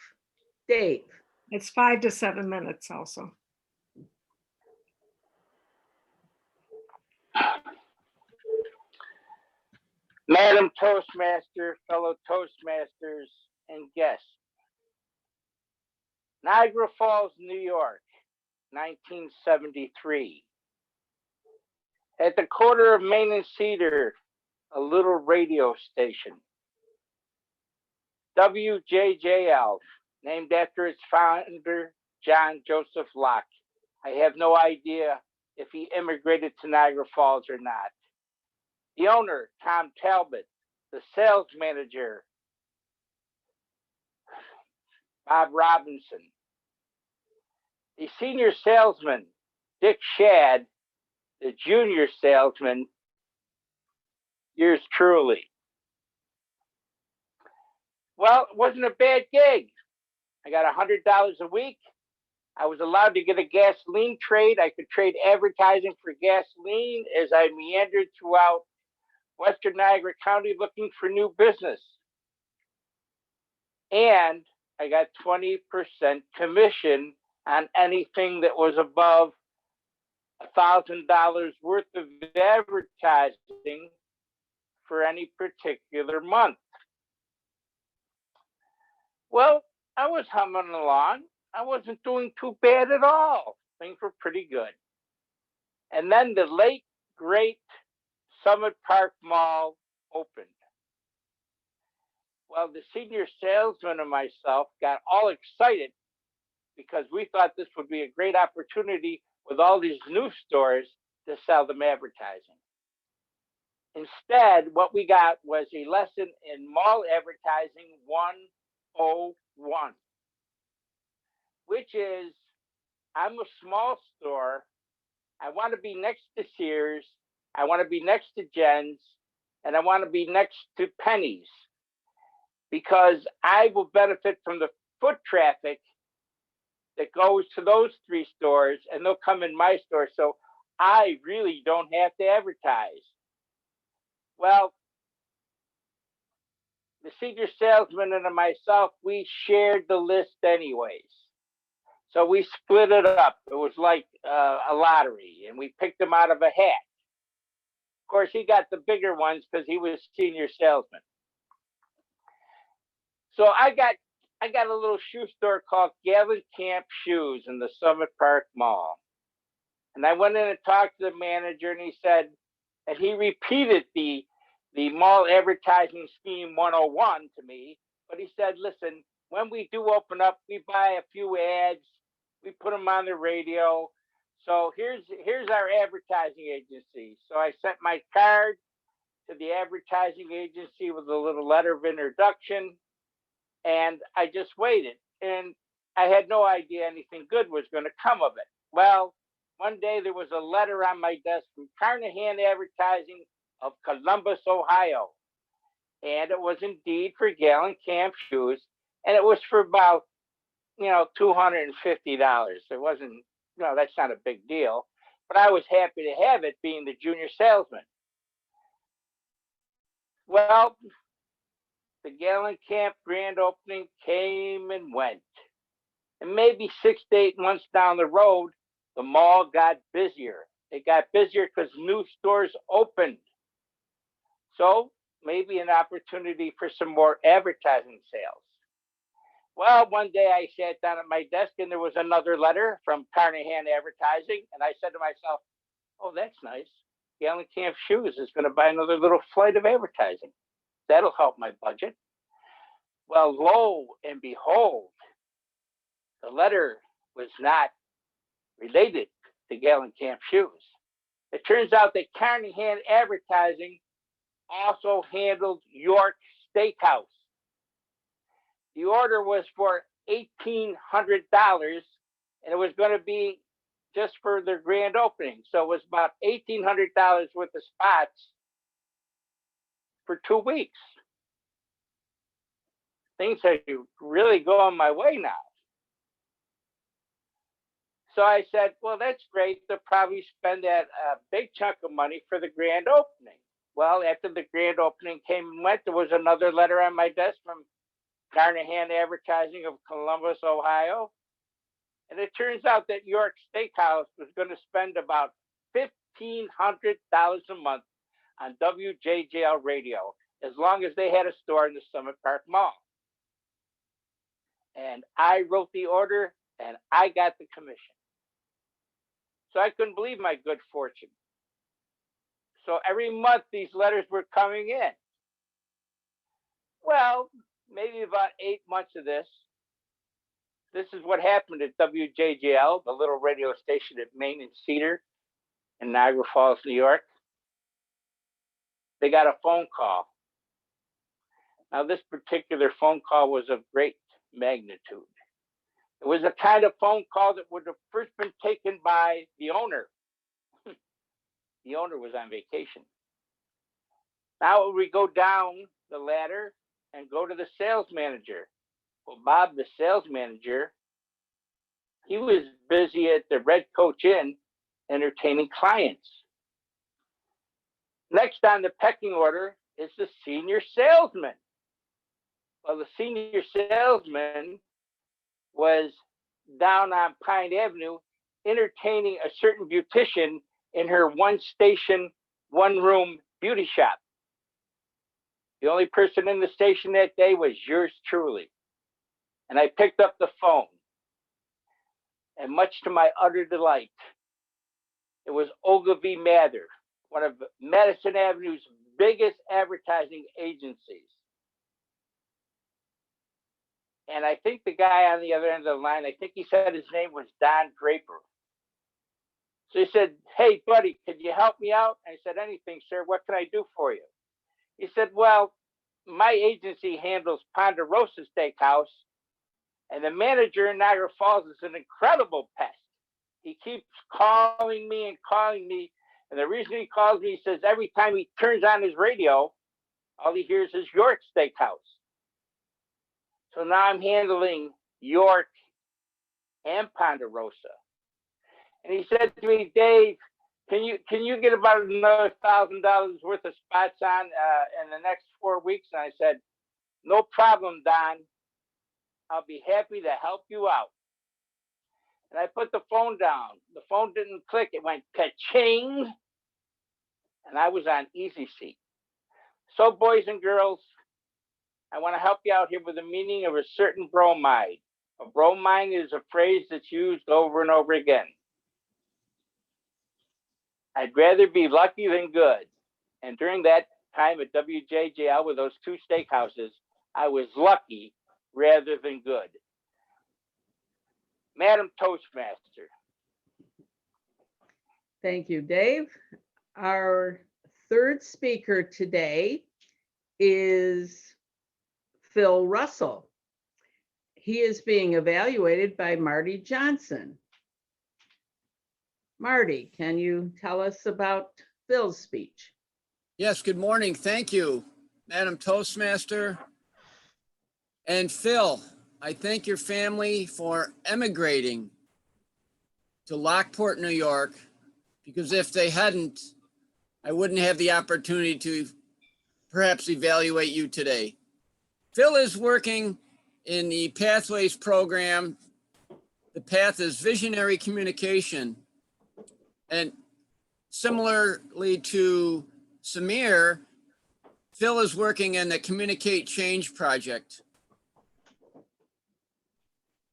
Dave. It's 5 to 7 minutes also. Madam Toastmaster, fellow Toastmasters, and guests. Niagara Falls, New York, 1973. At the corner of Main and Cedar, a little radio station. WJJL, named after its founder, John Joseph Locke. I have no idea if he immigrated to Niagara Falls or not. The owner, Tom Talbot. The sales manager, Bob Robinson. The senior salesman, Dick Shadd. The junior salesman, yours truly. Well, it wasn't a bad gig. I got $100 a week. I was allowed to get a gasoline trade. I could trade advertising for gasoline as I meandered throughout Western Niagara County looking for new business. And I got 20% commission on anything that was above $1,000 worth of advertising for any particular month. Well, I was humming along. I wasn't doing too bad at all. Things were pretty good. And then the late, great Summit Park Mall opened. Well, the senior salesman and myself got all excited because we thought this would be a great opportunity with all these new stores to sell them advertising. Instead, what we got was a lesson in mall advertising 101, which is, I'm a small store. I want to be next to Sears. I want to be next to Jen's, and I want to be next to Penny's, because I will benefit from the foot traffic that goes to those three stores, and they'll come in my store. So I really don't have to advertise. Well, the senior salesman and myself, we shared the list anyways. So we split it up. It was like a lottery, and we picked them out of a hat. Of course, he got the bigger ones because he was senior salesman. So I I got a little shoe store called Gavin Camp Shoes in the Summit Park Mall. And I went in and talked to the manager, and he said, and he repeated the mall advertising scheme 101 to me, but he said, listen, when we do open up, we buy a few ads, we put them on the radio. So here's our advertising agency. So I sent my card to the advertising agency with a little letter of introduction, and I just waited. And I had no idea anything good was going to come of it. Well, one day there was a letter on my desk from Carnahan Advertising of Columbus, Ohio. And it was indeed for Gallon Camp Shoes. And it was for about, $250. It wasn't, that's not a big deal. But I was happy to have it, being the junior salesman. Well, the Gallon Camp grand opening came and went. And maybe 6 to 8 months down the road, the mall got busier. It got busier because new stores opened. So maybe an opportunity for some more advertising sales. Well, one day I sat down at my desk and there was another letter from Carnahan Advertising. And I said to myself, oh, that's nice. Gallon Camp Shoes is going to buy another little flight of advertising. That'll help my budget. Well, lo and behold, the letter was not related to Gallon Camp Shoes. It turns out that Carnahan Advertising also handled York Steakhouse. The order was for $1,800, and it was going to be just for their grand opening. So it was about $1,800 worth of spots for 2 weeks. Things are really going my way now. So I said, well, that's great. They'll probably spend that big chunk of money for the grand opening. Well, after the grand opening came and went, there was another letter on my desk from Carnahan Advertising of Columbus, Ohio. And it turns out that York Steakhouse was going to spend about $1,500 a month on WJJL radio, as long as they had a store in the Summit Park Mall. And I wrote the order, and I got the commission. So I couldn't believe my good fortune. So every month these letters were coming in. Well, maybe about 8 months of this. This is what happened at WJJL, the little radio station at Main and Cedar in Niagara Falls, New York. They got a phone call. Now, this particular phone call was of great magnitude. It was a kind of phone call that would have first been taken by the owner. The owner was on vacation. Now we go down the ladder and go to the sales manager. Well, Bob, the sales manager, he was busy at the Red Coach Inn entertaining clients. Next on the pecking order is the senior salesman. Well, the senior salesman was down on Pine Avenue entertaining a certain beautician in her one station, one room beauty shop. The only person in the station that day was yours truly. And I picked up the phone. And much to my utter delight, it was Ogilvy Mather, one of Madison Avenue's biggest advertising agencies. And I think the guy on the other end of the line, I think he said his name was Don Draper. So he said, hey, buddy, could you help me out? I said, anything, sir. What can I do for you? He said, well, my agency handles Ponderosa Steakhouse, and the manager in Niagara Falls is an incredible pest. He keeps calling me and calling me. And the reason he calls me, he says every time he turns on his radio, all he hears is York Steakhouse. So now I'm handling York and Ponderosa. And he said to me, Dave, can you get about another $1,000 worth of spots on in the next 4 weeks? And I said, no problem, Don. I'll be happy to help you out. And I put the phone down. The phone didn't click. It went ka-ching. And I was on easy seat. So boys and girls, I want to help you out here with the meaning of a certain bromide. A bromide is a phrase that's used over and over again. I'd rather be lucky than good. And during that time at WJJL with those two steakhouses, I was lucky rather than good. Madam Toastmaster. Thank you, Dave. Our third speaker today is Phil Russell. He is being evaluated by Marty Johnson. Marty, can you tell us about Phil's speech? Yes, good morning. Thank you, Madam Toastmaster. And Phil, I thank your family for emigrating to Lockport, New York, because if they hadn't, I wouldn't have the opportunity to perhaps evaluate you today. Phil is working in the Pathways program. The path is visionary communication. And similarly to Samir, Phil is working in the Communicate Change project.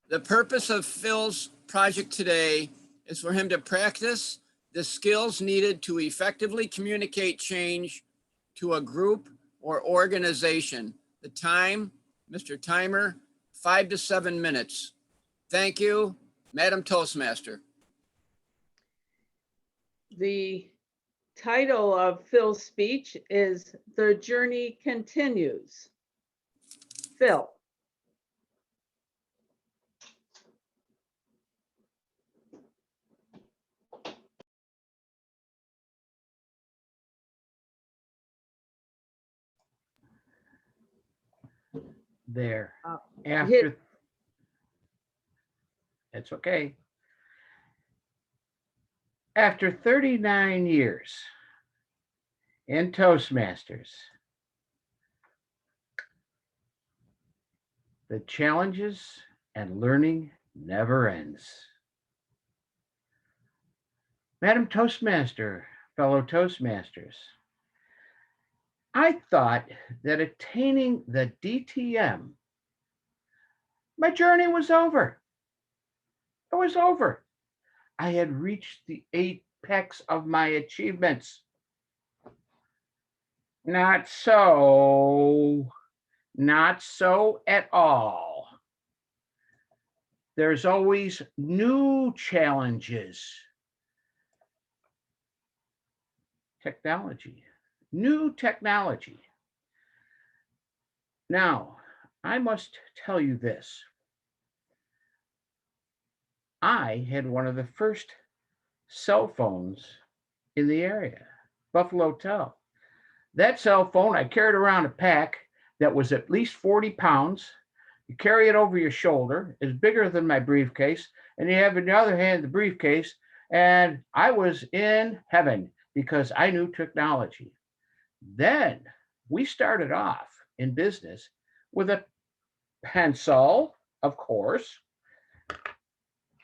The purpose of Phil's project today is for him to practice the skills needed to effectively communicate change to a group or organization. The time, Mr. Timer, 5 to 7 minutes. Thank you, Madam Toastmaster. The title of Phil's speech is The Journey Continues. Phil. There. Hit. After, it's okay. After 39 years in Toastmasters, the challenges and learning never ends. Madam Toastmaster, fellow Toastmasters, I thought that attaining the DTM, my journey was over. It was over. I had reached the apex of my achievements. Not so. Not so at all. There's always new challenges. Technology, new technology. Now, I must tell you this. I had one of the first cell phones in the area, Buffalo Tel. That cell phone, I carried around a pack that was at least 40 pounds. You carry it over your shoulder, it's bigger than my briefcase, and you have in the other hand the briefcase, and I was in heaven because I knew technology. Then we started off in business with a pencil, of course,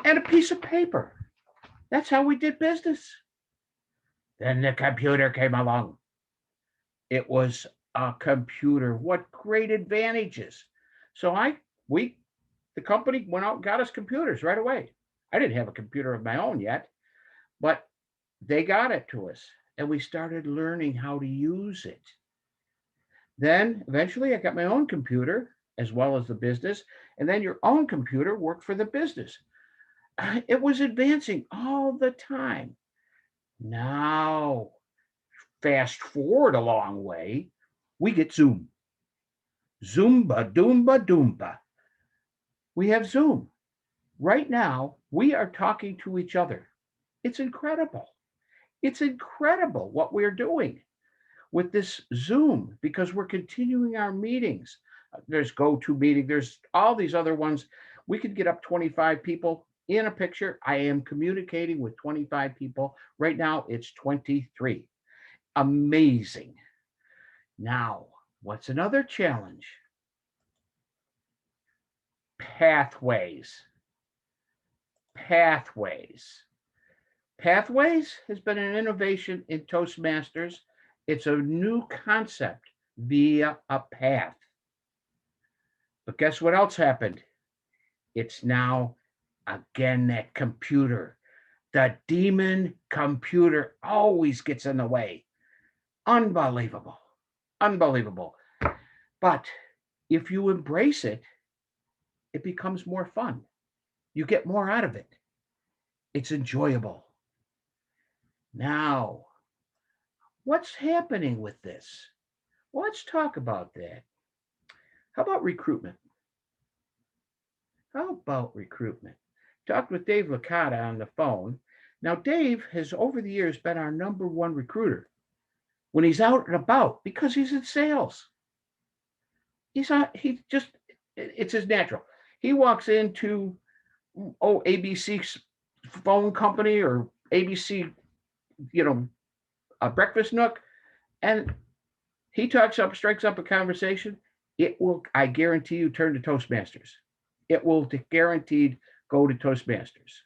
and a piece of paper. That's how we did business. Then the computer came along. It was a computer. What great advantages. So the company went out and got us computers right away. I didn't have a computer of my own yet, but they got it to us and we started learning how to use it. Then eventually I got my own computer as well as the business, and then your own computer worked for the business. It was advancing all the time. Now, fast forward a long way, we get Zoom. Zoomba, doomba, doomba. We have Zoom. Right now, we are talking to each other. It's incredible. It's incredible what we're doing with this Zoom because we're continuing our meetings. There's GoToMeeting, there's all these other ones. We could get up 25 people in a picture. I am communicating with 25 people. Right now, it's 23. Amazing. Now, what's another challenge? Pathways. Pathways. Pathways has been an innovation in Toastmasters. It's a new concept via a path. But guess what else happened? It's now again that computer. The demon computer always gets in the way. Unbelievable. Unbelievable. But if you embrace it, it becomes more fun. You get more out of it. It's enjoyable. Now, what's happening with this? Well, let's talk about that. How about recruitment? How about recruitment? Talked with Dave Lakata on the phone. Now, Dave has over the years been our #1 recruiter when he's out and about because he's in sales. It's his natural. He walks into, ABC phone company or ABC, a breakfast nook, and he strikes up a conversation. It will, I guarantee you, turn to Toastmasters. It will guaranteed go to Toastmasters.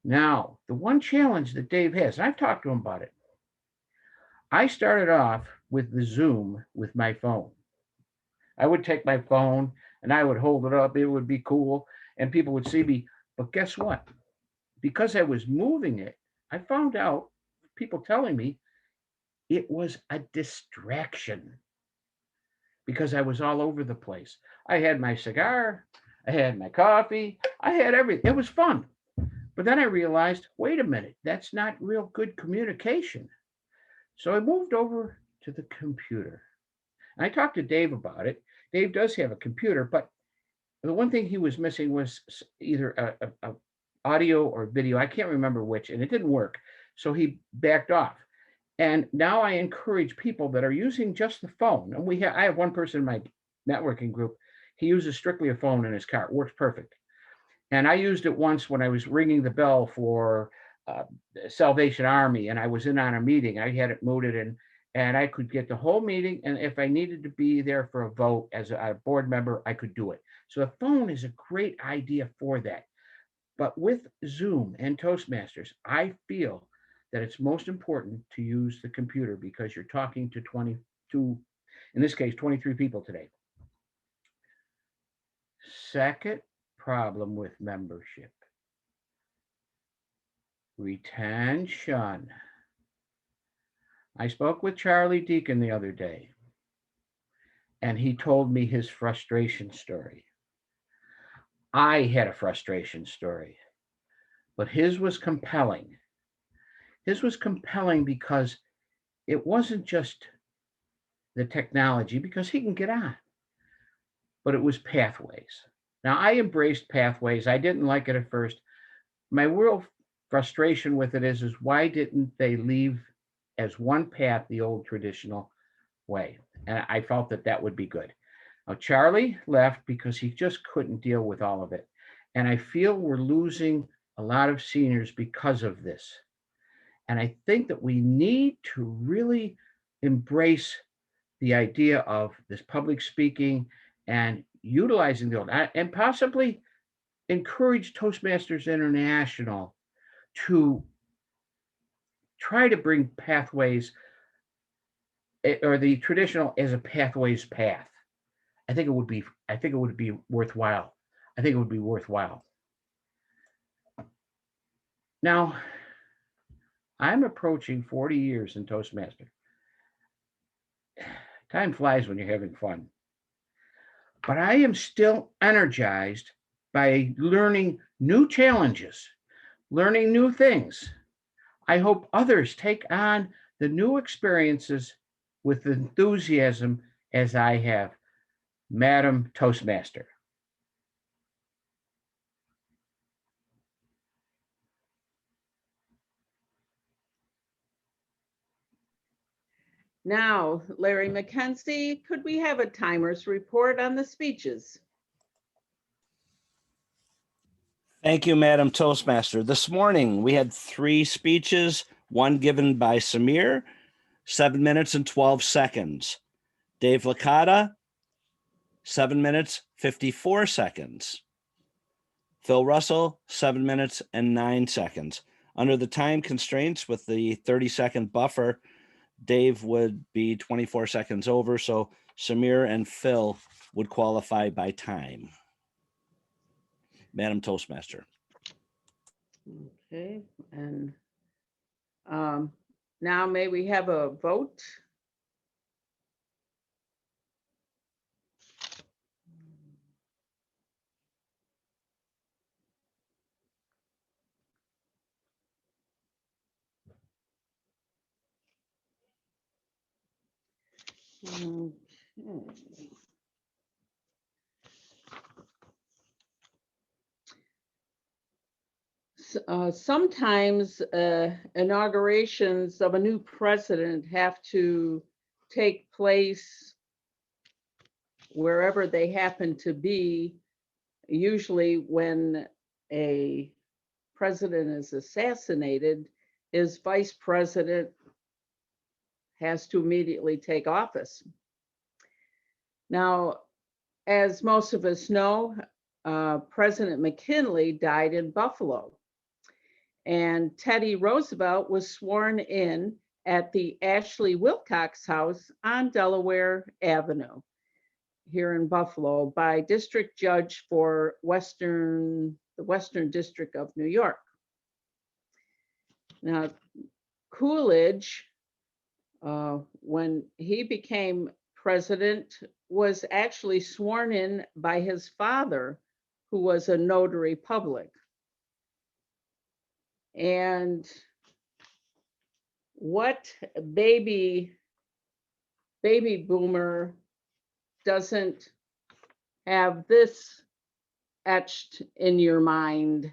Now, the one challenge that Dave has, and I've talked to him about it. I started off with the Zoom with my phone. I would take my phone and I would hold it up. It would be cool and people would see me. But guess what? Because I was moving it, I found out, people telling me, it was a distraction because I was all over the place. I had my cigar, I had my coffee, I had everything. It was fun. But then I realized, wait a minute, that's not real good communication. So I moved over to the computer. And I talked to Dave about it. Dave does have a computer, but the one thing he was missing was either a audio or video. I can't remember which, and it didn't work. So he backed off. And now I encourage people that are using just the phone. And I have one person in my networking group. He uses strictly a phone in his car. It works perfect. And I used it once when I was ringing the bell for Salvation Army, and I was in on a meeting. I had it muted, and I could get the whole meeting. And if I needed to be there for a vote as a board member, I could do it. So the phone is a great idea for that. But with Zoom and Toastmasters, I feel that it's most important to use the computer because you're talking to 22, in this case, 23 people today. Second problem with membership, retention. I spoke with Charlie Deacon the other day, and he told me his frustration story. I had a frustration story, but his was compelling. His was compelling because it wasn't just the technology, because he can get on, but it was pathways. Now, I embraced pathways. I didn't like it at first. My real frustration with it is why didn't they leave as one path the old traditional way? And I felt that would be good. Now, Charlie left because he just couldn't deal with all of it. And I feel we're losing a lot of seniors because of this. And I think that we need to really embrace the idea of this public speaking and utilizing the old, and possibly encourage Toastmasters International to try to bring pathways or the traditional as a pathways path. I think it would be worthwhile. I think it would be worthwhile. Now, I'm approaching 40 years in Toastmaster. Time flies when you're having fun. But I am still energized by learning new challenges, learning new things. I hope others take on the new experiences with enthusiasm as I have. Madam Toastmaster. Now, Larry McKenzie, could we have a timer's report on the speeches? Thank you, Madam Toastmaster. This morning, we had 3 speeches, one given by Samir, 7 minutes and 12 seconds. Dave Lakata, 7 minutes, 54 seconds. Phil Russell, 7 minutes and 9 seconds. Under the time constraints with the 30-second buffer, Dave would be 24 seconds over, so Samir and Phil would qualify by time. Madam Toastmaster. Okay, and now may we have a vote? Okay. Sometimes inaugurations of a new president have to take place wherever they happen to be. Usually when a president is assassinated, his vice president has to immediately take office. Now, as most of us know, President McKinley died in Buffalo, and Teddy Roosevelt was sworn in at the Ashley Wilcox House on Delaware Avenue here in Buffalo by District Judge for the Western District of New York. Now, Coolidge, when he became president, was actually sworn in by his father, who was a notary public. And what baby boomer doesn't have this etched in your mind?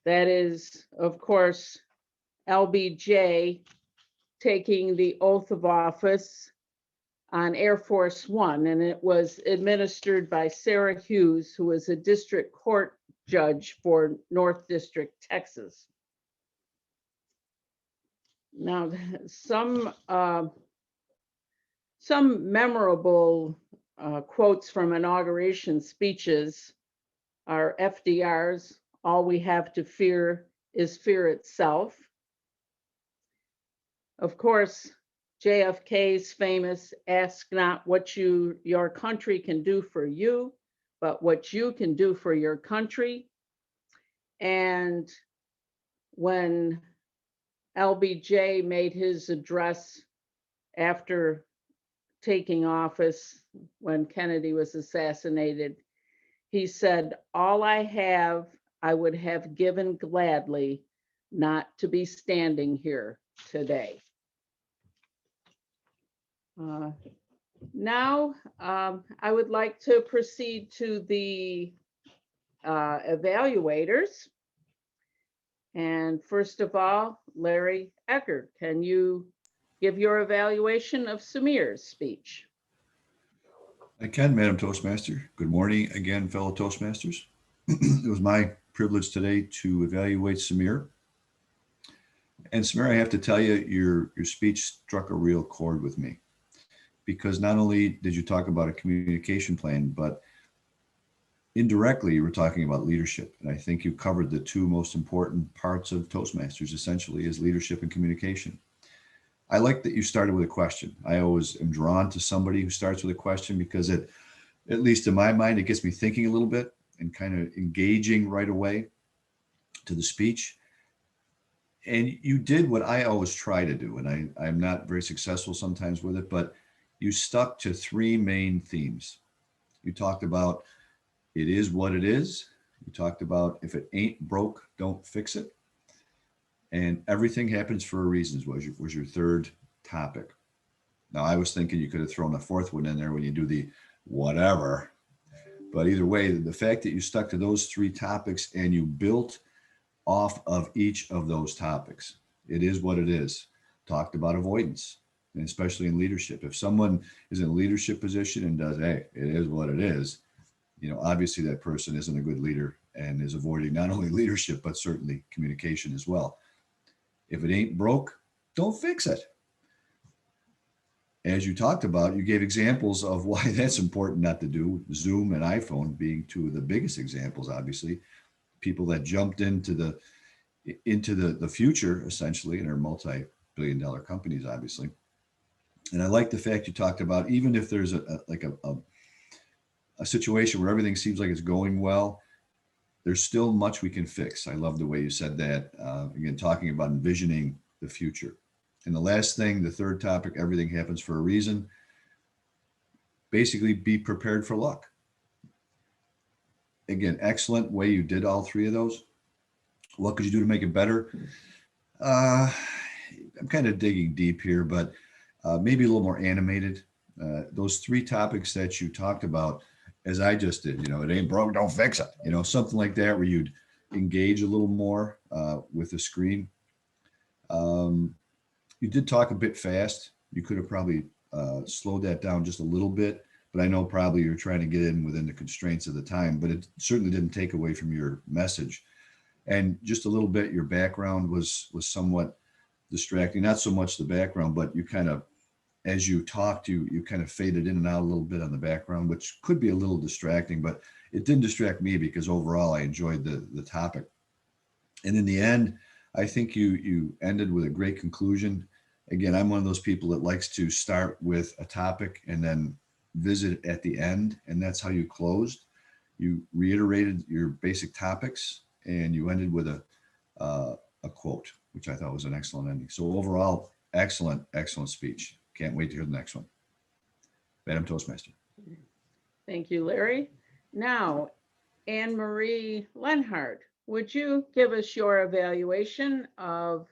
That is, of course, LBJ taking the oath of office on Air Force One, and it was administered by Sarah Hughes, who was a district court judge for North District, Texas. Now, some memorable quotes from inauguration speeches are FDR's, "All we have to fear is fear itself." Of course, JFK's famous, "Ask not what your country can do for you, but what you can do for your country." And when LBJ made his address after taking office, when Kennedy was assassinated, he said, "All I have, I would have given gladly, not to be standing here today." Now, I would like to proceed to the evaluators. And first of all, Larry Eckert, can you give your evaluation of Samir's speech? I can, Madam Toastmaster. Good morning again, fellow Toastmasters. It was my privilege today to evaluate Samir. And Samir, I have to tell you, your speech struck a real chord with me, because not only did you talk about a communication plan, but indirectly you were talking about leadership. And I think you covered the two most important parts of Toastmasters, essentially, is leadership and communication. I like that you started with a question. I always am drawn to somebody who starts with a question, because at least in my mind, it gets me thinking a little bit and kind of engaging right away to the speech. And you did what I always try to do, and I'm not very successful sometimes with it, but you stuck to three main themes. You talked about it is what it is. You talked about if it ain't broke, don't fix it. And everything happens for a reason was your third topic. Now, I was thinking you could have thrown a fourth one in there when you do the whatever. But either way, the fact that you stuck to those three topics and you built off of each of those topics. It is what it is. Talked about avoidance, and especially in leadership. If someone is in a leadership position and does, hey, it is what it is, obviously that person isn't a good leader and is avoiding not only leadership, but certainly communication as well. If it ain't broke, don't fix it. As you talked about, you gave examples of why that's important not to do, Zoom and iPhone being two of the biggest examples, obviously. People that jumped into the future, essentially, and are multi-billion-dollar companies, obviously. And I like the fact you talked about, even if there's a a situation where everything seems like it's going well, there's still much we can fix. I love the way you said that. Again, talking about envisioning the future. And the last thing, the third topic, everything happens for a reason. Basically, be prepared for luck. Again, excellent way you did all three of those. What could you do to make it better? I'm kind of digging deep here, but maybe a little more animated. Those three topics that you talked about, as I just did, it ain't broke, don't fix it. Something like that where you'd engage a little more with the screen. You did talk a bit fast. You could have probably slowed that down just a little bit, but I know probably you're trying to get in within the constraints of the time, but it certainly didn't take away from your message. And just a little bit, your background was somewhat distracting. Not so much the background, but you kind of, as you talked, you kind of faded in and out a little bit on the background, which could be a little distracting, but it didn't distract me because overall I enjoyed the topic. And in the end, I think you ended with a great conclusion. Again, I'm one of those people that likes to start with a topic and then visit at the end, and that's how you closed. You reiterated your basic topics and you ended with a quote, which I thought was an excellent ending. So overall, excellent speech. Can't wait to hear the next one. Madam Toastmaster. Thank you, Larry. Now, Anne Marie Lenhart, would you give us your evaluation of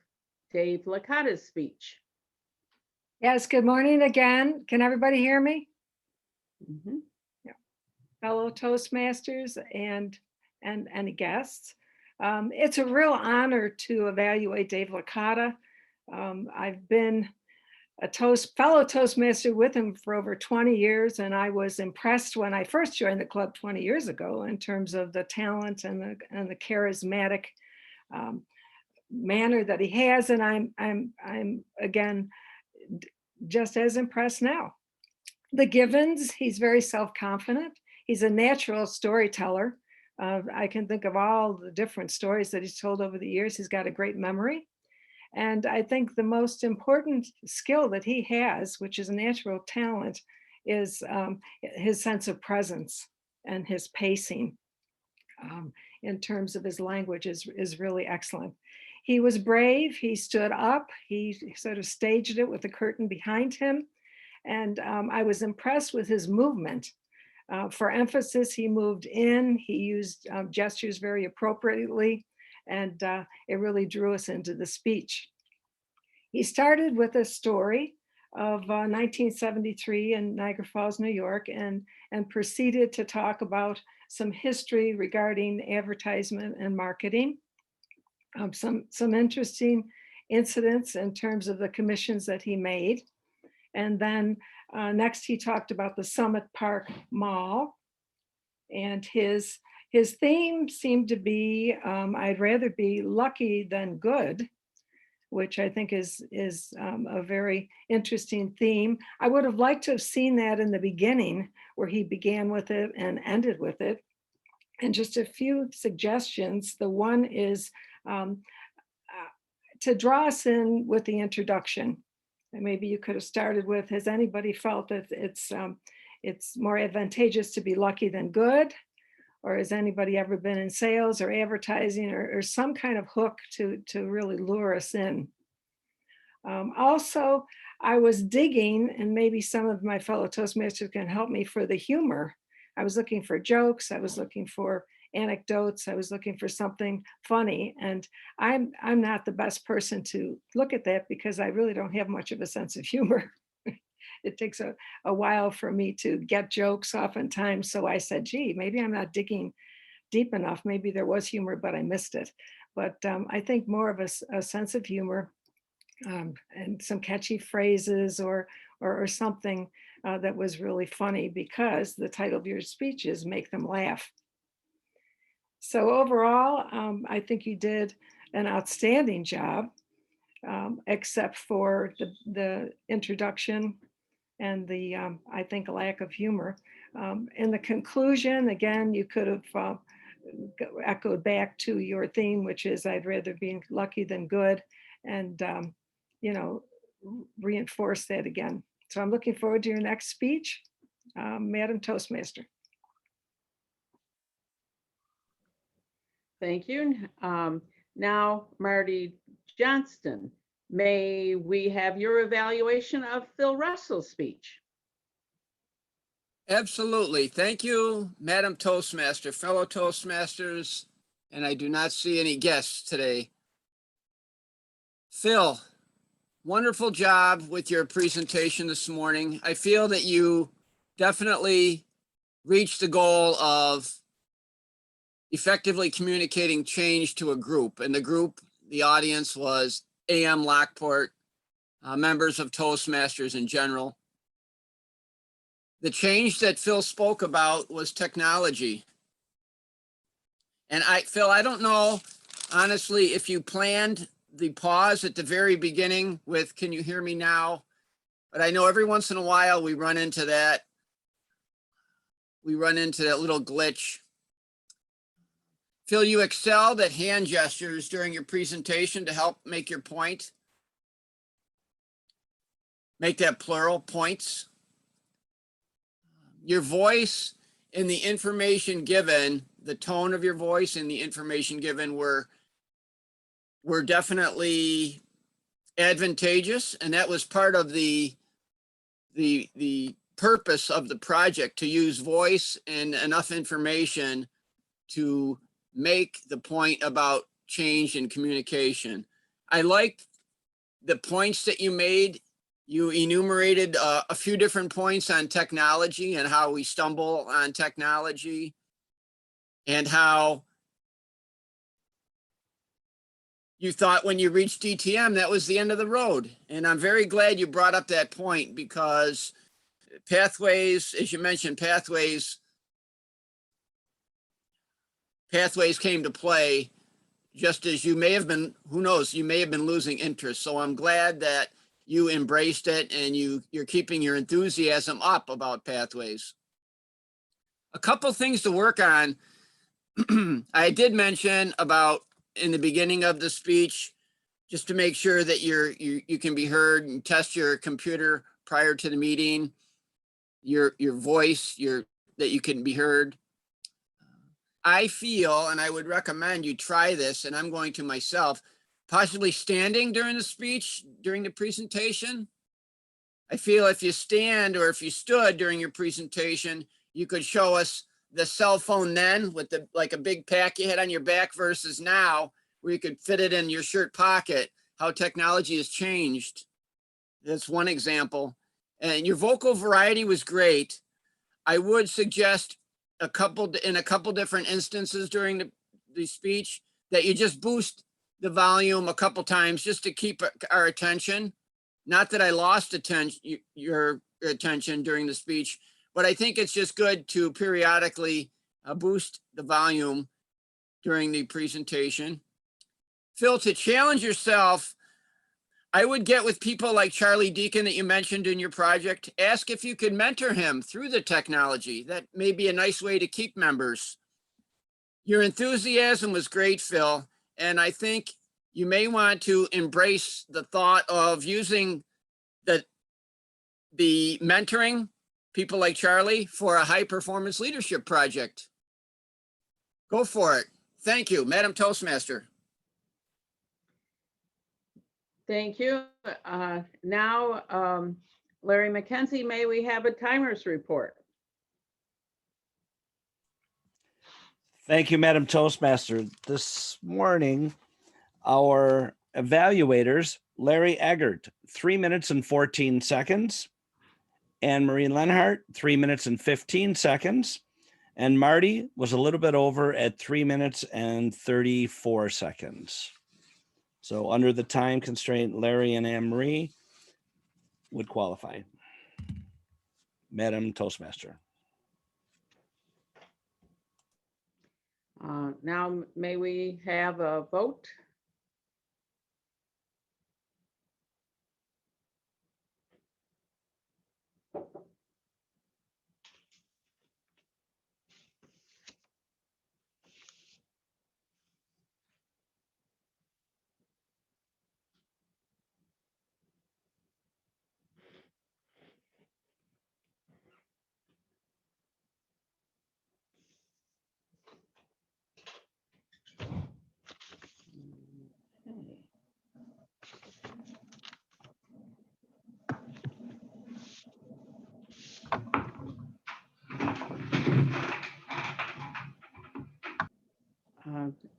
Dave Lakata's speech? Yes, good morning again. Can everybody hear me? Mhm. Yeah. Fellow Toastmasters and guests. It's a real honor to evaluate Dave Lakata. I've been a fellow Toastmaster with him for over 20 years, and I was impressed when I first joined the club 20 years ago in terms of the talent and the charismatic manner that he has, and I'm again just as impressed now. The givens, he's very self-confident. He's a natural storyteller. I can think of all the different stories that he's told over the years. He's got a great memory. And I think the most important skill that he has, which is a natural talent, is his sense of presence and his pacing in terms of his language is really excellent. He was brave. He stood up. He sort of staged it with the curtain behind him. And I was impressed with his movement. For emphasis, he moved in. He used gestures very appropriately. And it really drew us into the speech. He started with a story of 1973 in Niagara Falls, New York, and proceeded to talk about some history regarding advertisement and marketing, some interesting incidents in terms of the commissions that he made. And then next he talked about the Summit Park Mall, and his theme seemed to be, I'd rather be lucky than good, which I think is a very interesting theme. I would have liked to have seen that in the beginning where he began with it and ended with it. And just a few suggestions. The one is to draw us in with the introduction. And maybe you could have started with, has anybody felt that it's more advantageous to be lucky than good? Or has anybody ever been in sales or advertising or some kind of hook to really lure us in? Also, I was digging, and maybe some of my fellow Toastmasters can help me, for the humor. I was looking for jokes. I was looking for anecdotes. I was looking for something funny. And I'm not the best person to look at that because I really don't have much of a sense of humor. It takes a while for me to get jokes oftentimes. So I said, gee, maybe I'm not digging deep enough. Maybe there was humor, but I missed it. But I think more of a sense of humor and some catchy phrases or something that was really funny, because the title of your speech is Make Them Laugh. So overall, I think you did an outstanding job, except for the introduction and the, I think, lack of humor. In the conclusion, again, you could have echoed back to your theme, which is I'd rather be lucky than good, and reinforce that again. So I'm looking forward to your next speech, Madam Toastmaster. Thank you. Now, Marty Johnston, may we have your evaluation of Phil Russell's speech? Absolutely. Thank you, Madam Toastmaster, fellow Toastmasters, and I do not see any guests today. Phil, wonderful job with your presentation this morning. I feel that you definitely reached the goal of effectively communicating change to a group. And the group, the audience was AM Lockport, members of Toastmasters in general. The change that Phil spoke about was technology. And Phil, I don't know, honestly, if you planned the pause at the very beginning with, can you hear me now? But I know every once in a while we run into that. We run into that little glitch. Phil, you excelled at hand gestures during your presentation to help make your point. Make that plural, points. Your voice and the information given, the tone of your voice and the information given were definitely advantageous, and that was part of the purpose of the project, to use voice and enough information to make the point about change in communication. I liked the points that you made. You enumerated a few different points on technology and how we stumble on technology, and how you thought when you reached DTM that was the end of the road. And I'm very glad you brought up that point, because pathways, as you mentioned, pathways came to play, just as you may have been, who knows, you may have been losing interest. So I'm glad that you embraced it and you're keeping your enthusiasm up about pathways. A couple things to work on. I did mention about in the beginning of the speech, just to make sure that you can be heard, and test your computer prior to the meeting, your voice, that you can be heard. I feel, and I would recommend you try this, and I'm going to myself, possibly standing during the speech, during the presentation. I feel if you stand or if you stood during your presentation, you could show us the cell phone then with like a big pack you had on your back versus now, where you could fit it in your shirt pocket, how technology has changed. That's one example. And your vocal variety was great. I would suggest in a couple different instances during the speech that you just boost the volume a couple times just to keep our attention. Not that I lost your attention during the speech, but I think it's just good to periodically boost the volume during the presentation. Phil, to challenge yourself, I would get with people like Charlie Deacon that you mentioned in your project. Ask if you could mentor him through the technology. That may be a nice way to keep members. Your enthusiasm was great, Phil, and I think you may want to embrace the thought of using the mentoring people like Charlie for a high performance leadership project. Go for it. Thank you, Madam Toastmaster. Thank you. Now, Larry McKenzie, may we have a timers report? Thank you, Madam Toastmaster. This morning, our evaluators, Larry Eggert, 3 minutes and 14 seconds. Anne Marie Lenhart, 3 minutes and 15 seconds. And Marty was a little bit over at 3 minutes and 34 seconds. So under the time constraint, Larry and Anne Marie would qualify. Madam Toastmaster. Now, may we have a vote?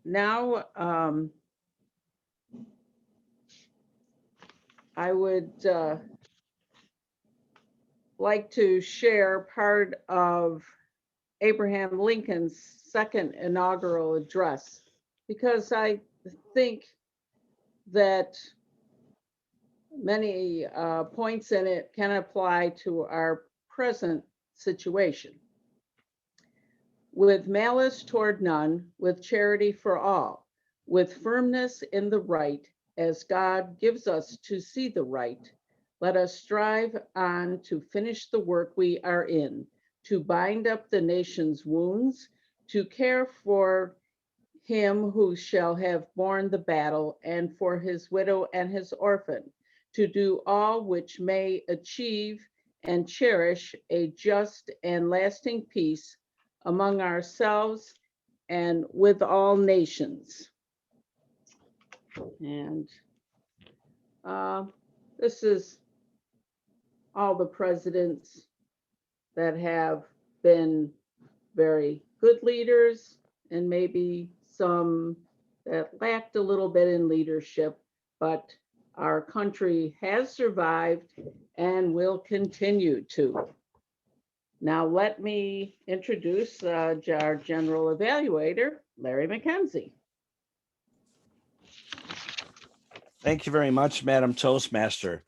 Now, I would like to share part of Abraham Lincoln's second inaugural address, because I think that many points in it can apply to our present situation. With malice toward none, with charity for all, with firmness in the right, as God gives us to see the right, let us strive on to finish the work we are in, to bind up the nation's wounds, to care for him who shall have borne the battle, and for his widow and his orphan, to do all which may achieve and cherish a just and lasting peace among ourselves and with all nations. And this is all the presidents that have been very good leaders, and maybe some that lacked a little bit in leadership, but our country has survived and will continue to. Now let me introduce our general evaluator, Larry McKenzie. Thank you very much, Madam Toastmaster.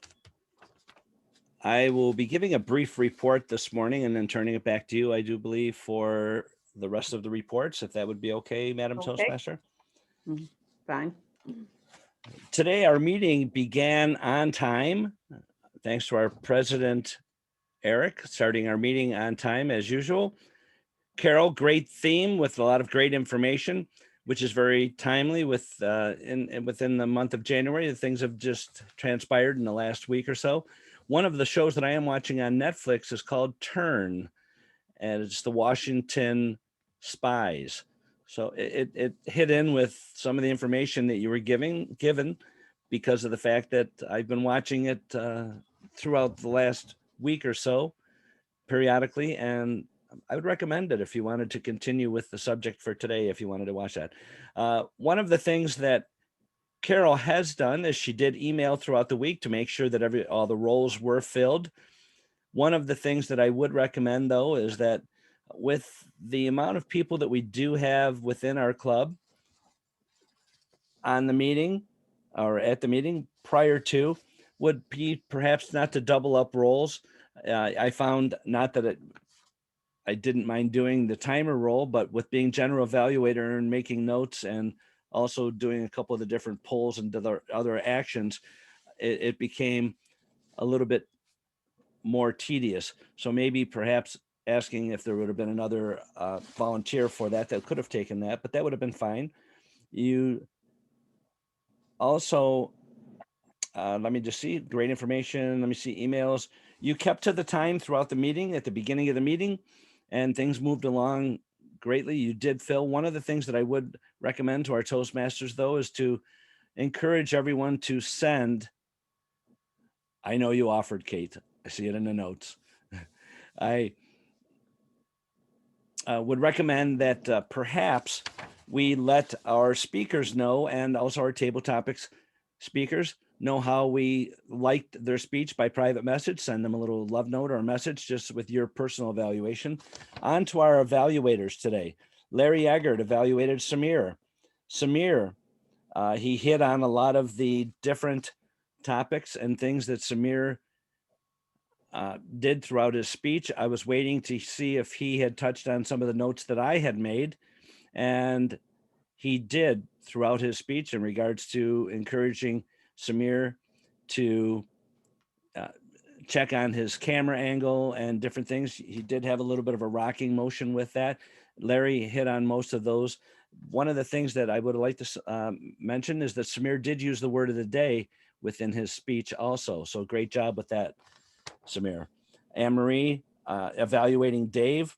I will be giving a brief report this morning and then turning it back to you, I do believe, for the rest of the reports, if that would be okay, Madam Toastmaster. Fine. Today, our meeting began on time, thanks to our president, Eric, starting our meeting on time as usual. Carol, great theme with a lot of great information, which is very timely within the month of January. The things have just transpired in the last week or so. One of the shows that I am watching on Netflix is called Turn, and it's the Washington spies. So it hit in with some of the information that you were given because of the fact that I've been watching it throughout the last week or so periodically, and I would recommend it if you wanted to continue with the subject for today, if you wanted to watch that. One of the things that Carol has done is she did email throughout the week to make sure that all the roles were filled. One of the things that I would recommend, though, is that with the amount of people that we do have within our club on the meeting or at the meeting prior to, would be perhaps not to double up roles. I found not that I didn't mind doing the timer role, but with being general evaluator and making notes and also doing a couple of the different polls and other actions, it became a little bit more tedious. So maybe perhaps asking if there would have been another volunteer for that could have taken that, but that would have been fine. You also, let me just see, great information. Let me see emails. You kept to the time throughout the meeting, at the beginning of the meeting, and things moved along greatly. You did fill. One of the things that I would recommend to our Toastmasters, though, is to encourage everyone to send. I know you offered, Cate. I see it in the notes. I would recommend that perhaps we let our speakers know, and also our table topics speakers know how we liked their speech by private message. Send them a little love note or a message just with your personal evaluation. On to our evaluators today. Larry Eggert evaluated Samir. Samir, he hit on a lot of the different topics and things that Samir did throughout his speech. I was waiting to see if he had touched on some of the notes that I had made, and he did throughout his speech in regards to encouraging Samir to check on his camera angle and different things. He did have a little bit of a rocking motion with that. Larry hit on most of those. One of the things that I would like to mention is that Samir did use the word of the day within his speech also. So great job with that, Samir. Anne-Marie evaluating Dave.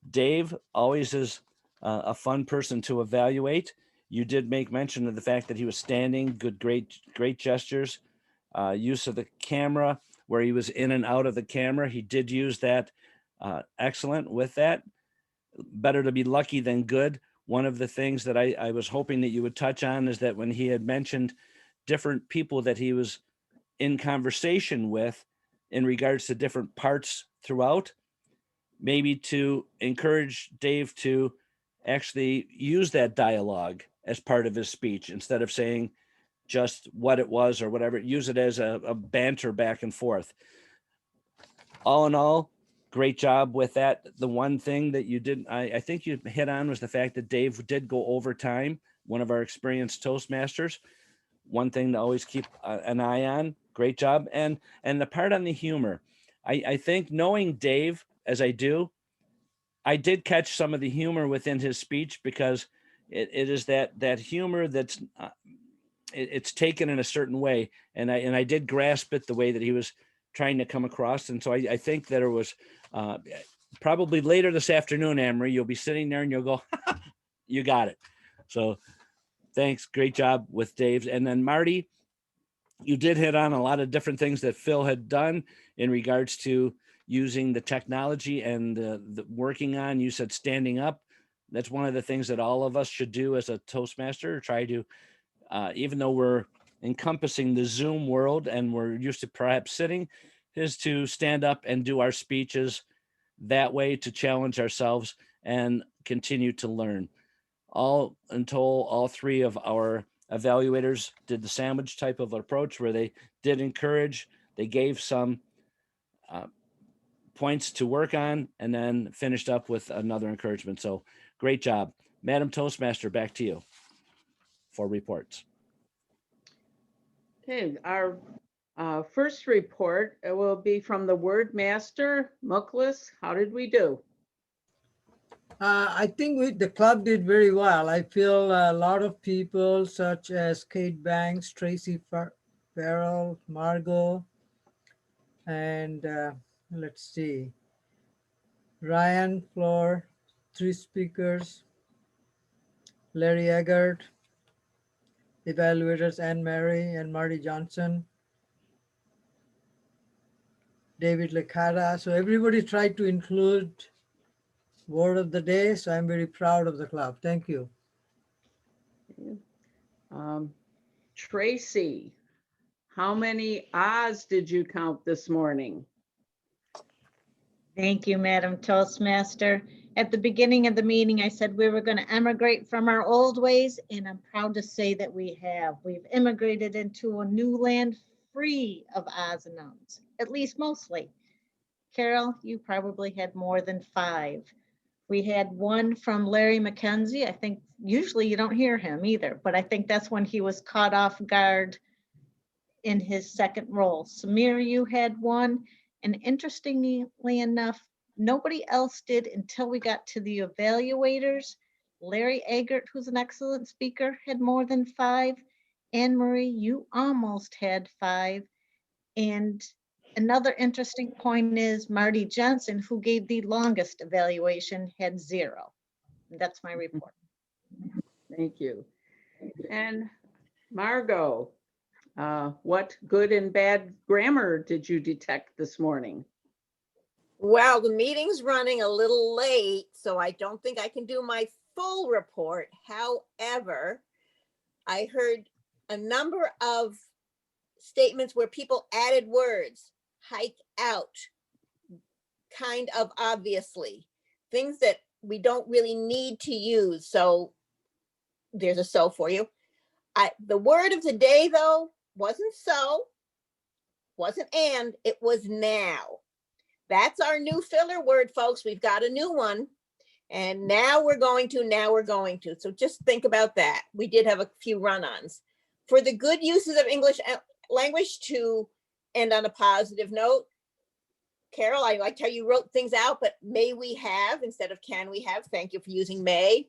Dave always is a fun person to evaluate. You did make mention of the fact that he was standing, great gestures, use of the camera, where he was in and out of the camera. He did use that excellent with that. Better to be lucky than good one of the things that I was hoping that you would touch on is that when he had mentioned different people that he was in conversation with in regards to different parts throughout, maybe to encourage Dave to actually use that dialogue as part of his speech instead of saying just what it was or whatever, use it as a banter back and forth. All in all, great job with that. The one thing that you didn't, I think you hit on was the fact that Dave did go over time, one of our experienced Toastmasters. One thing to always keep an eye on. Great job. And the part on the humor, I think knowing Dave as I do, I did catch some of the humor within his speech because it is that humor that's it's taken in a certain way, and I did grasp it the way that he was trying to come across. And so I think that it was probably later this afternoon, Amory, you'll be sitting there and you'll go, you got it. So thanks, great job with Dave. And then Marty, you did hit on a lot of different things that Phil had done in regards to using the technology and the working on, you said standing up. That's one of the things that all of us should do as a Toastmaster, try to, even though we're encompassing the Zoom world and we're used to perhaps sitting, is to stand up and do our speeches that way to challenge ourselves and continue to learn. All three of our evaluators did the sandwich type of approach where they did encourage, they gave some points to work on, and then finished up with another encouragement. So great job. Madam Toastmaster, back to you for reports. Okay, our first report will be from the Word Master, Muklis. How did we do? I think the club did very well. I feel a lot of people such as Cate Banks, Tracy Farrell, Margot, and let's see, Ryan Flore, 3 speakers, Larry Eggert, Evaluators Anne Mary and Marty Johnson, David Lakata. So everybody tried to include word of the day. So I'm very proud of the club. Thank you. Tracy, how many O's did you count this morning? Thank you, Madam Toastmaster. At the beginning of the meeting, I said we were going to emigrate from our old ways, and I'm proud to say that we have. We've immigrated into a new land free of O's and U's, at least mostly. Carol, you probably had more than 5. We had one from Larry McKenzie. I think usually you don't hear him either, but I think that's when he was caught off guard in his second role. Samir, you had one. And interestingly enough, nobody else did until we got to the evaluators. Larry Eggert, who's an excellent speaker, had more than 5. Anne Marie, you almost had 5. And another interesting point is Marty Johnson, who gave the longest evaluation, had 0. That's my report. Thank you. And Margot, what good and bad grammar did you detect this morning? Well, the meeting's running a little late, so I don't think I can do my full report. However, I heard a number of statements where people added words, hike out, kind of obviously, things that we don't really need to use. So there's a so for you. The word of the day, though, wasn't so, wasn't and, it was now. That's our new filler word, folks. We've got a new one. And now we're going to. So just think about that. We did have a few run-ons. For the good uses of English language to end on a positive note, Carol, I liked how you wrote things out, but may we have instead of can we have. Thank you for using may.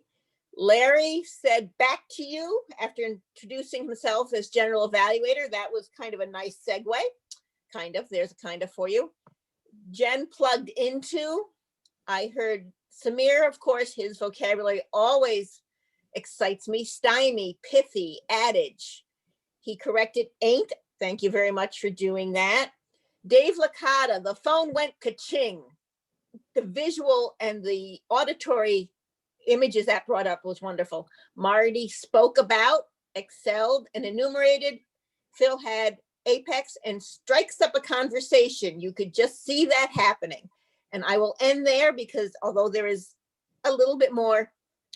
Larry said back to you after introducing himself as general evaluator. That was kind of a nice segue. Kind of, there's a kind of for you. Jen plugged into, I heard Samir, of course, his vocabulary always excites me. Stymie, pithy, adage. He corrected ain't. Thank you very much for doing that. Dave Lakata, the phone went ka-ching. The visual and the auditory images that brought up was wonderful. Marty spoke about, excelled, and enumerated. Phil had apex and strikes up a conversation. You could just see that happening. And I will end there because although there is a little bit more,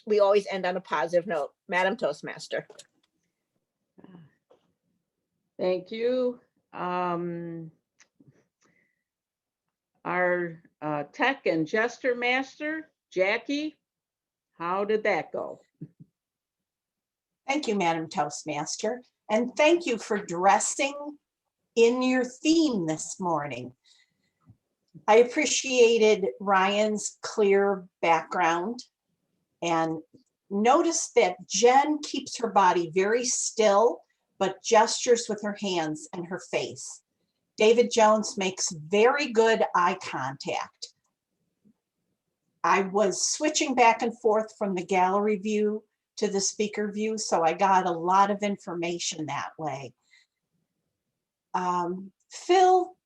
we always end on a positive note. Madam Toastmaster. Thank you. Our tech and gesture master, Jackie, how did that go? Thank you, Madam Toastmaster. And thank you for dressing in your theme this morning. I appreciated Ryan's clear background and notice that Jen keeps her body very still, but gestures with her hands and her face. David Jones makes very good eye contact. I was switching back and forth from the gallery view to the speaker view, so I got a lot of information that way. Phil,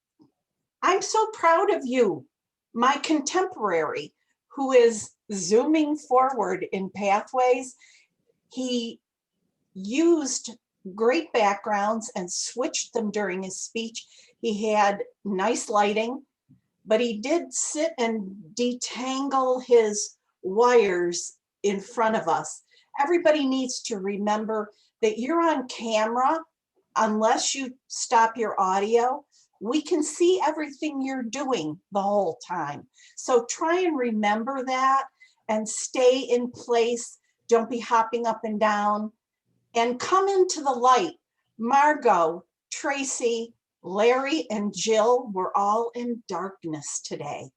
I'm so proud of you, my contemporary, who is zooming forward in pathways. He used great backgrounds and switched them during his speech. He had nice lighting, but he did sit and detangle his wires in front of us. Everybody needs to remember that you're on camera. Unless you stop your audio, we can see everything you're doing the whole time. So try and remember that and stay in place. Don't be hopping up and down. And come into the light. Margot, Tracy, Larry, and Jill were all in darkness today.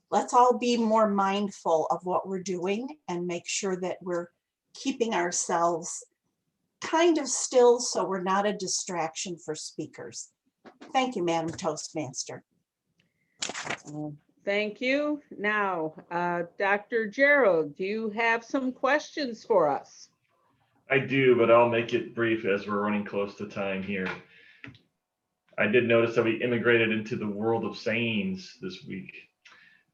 Let's all be more mindful of what we're doing and make sure that we're keeping ourselves kind of still so we're not a distraction for speakers. Thank you, Madam Toastmaster. Thank you. Now, Dr. Gerald, do you have some questions for us? I do, but I'll make it brief as we're running close to time here. I did notice that we immigrated into the world of sayings this week.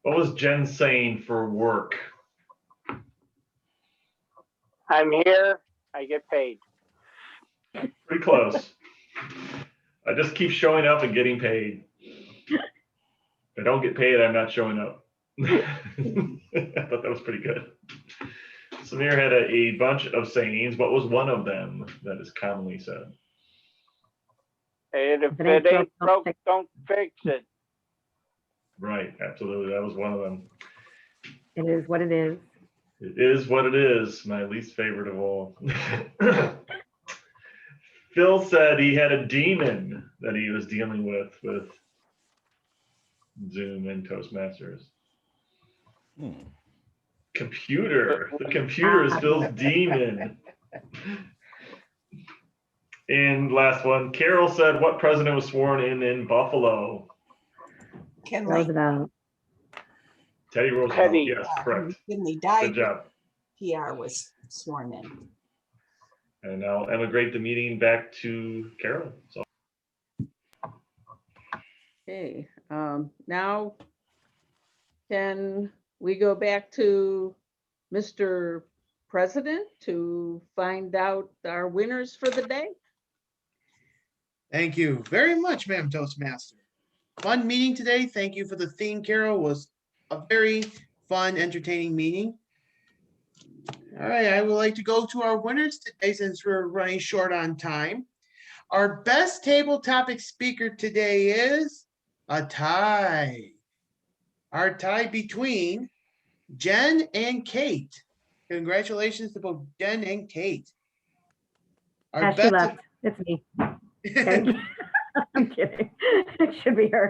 What was Jen saying for work? I'm here, I get paid. Pretty close. I just keep showing up and getting paid. If I don't get paid, I'm not showing up. I thought that was pretty good. Samir had a bunch of sayings. What was one of them that is commonly said? And if it ain't broke, don't fix it. Right, absolutely. That was one of them. It is what it is. It is what it is. My least favorite of all. Phil said he had a demon that he was dealing with Zoom and Toastmasters. Computer. The computer is Phil's demon. And last one, Carol said, what president was sworn in Buffalo? Roosevelt. Teddy Roosevelt. Teddy. Yes, correct. He died. Good job. PR was sworn in. And I'll emigrate the meeting back to Carol. So. Okay, now can we go back to Mr. President to find out our winners for the day? Thank you very much, Madam Toastmaster. Fun meeting today. Thank you for the theme, Carol. It was a very fun, entertaining meeting. All right, I would like to go to our winners today since we're running short on time. Our best table topic speaker today is a tie. Our tie between Jen and Cate. Congratulations to both Jen and Cate. Our She left. It's me. I'm kidding. It should be her.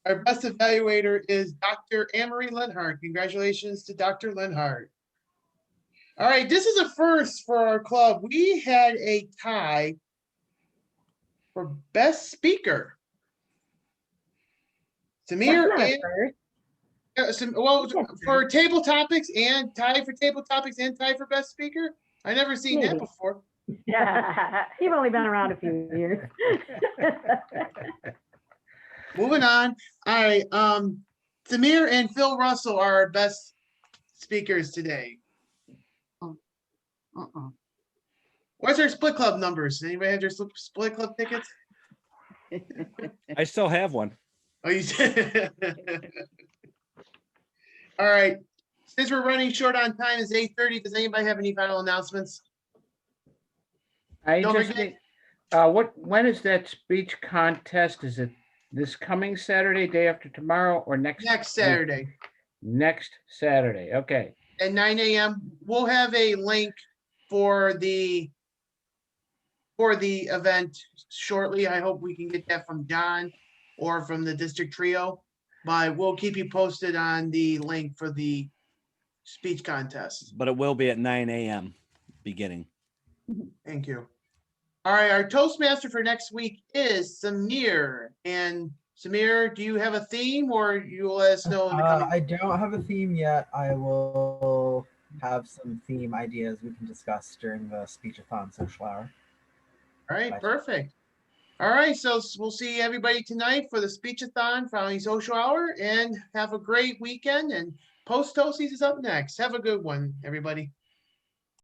Our best evaluator is Dr. Anne-Marie Lenhart. Congratulations to Dr. Lenhart. All right, this is a first for our club. We had a tie for best speaker. Samir and well, for table topics and tie for table topics and tie for best speaker. I never seen that before. Yeah, you've only been around a few years. Moving on. All right. Samir and Phil Russell are our best speakers today. What's our split club numbers? Anybody have their split club tickets? I still have one. Oh, you did. All right. Since we're running short on time, it's 8:30. Does anybody have any final announcements? I Don't just forget- think, when is that speech contest? Is it this coming Saturday, day after tomorrow, or next? Next Saturday Next Saturday, okay. at 9 a.m. We'll have a link for the event shortly. I hope we can get that from Don or from the district trio, but we'll keep you posted on the link for the speech contest. But it will be at 9 a.m. beginning. Thank you. All right, our Toastmaster for next week is Samir. And Samir, do you have a theme, or you'll let us know in the coming? I don't have a theme yet. I will have some theme ideas we can discuss during the speechathon social hour. All right, perfect. All right, so we'll see everybody tonight for the speechathon following social hour, and have a great weekend. And Post Toasties is up next. Have a good one, everybody.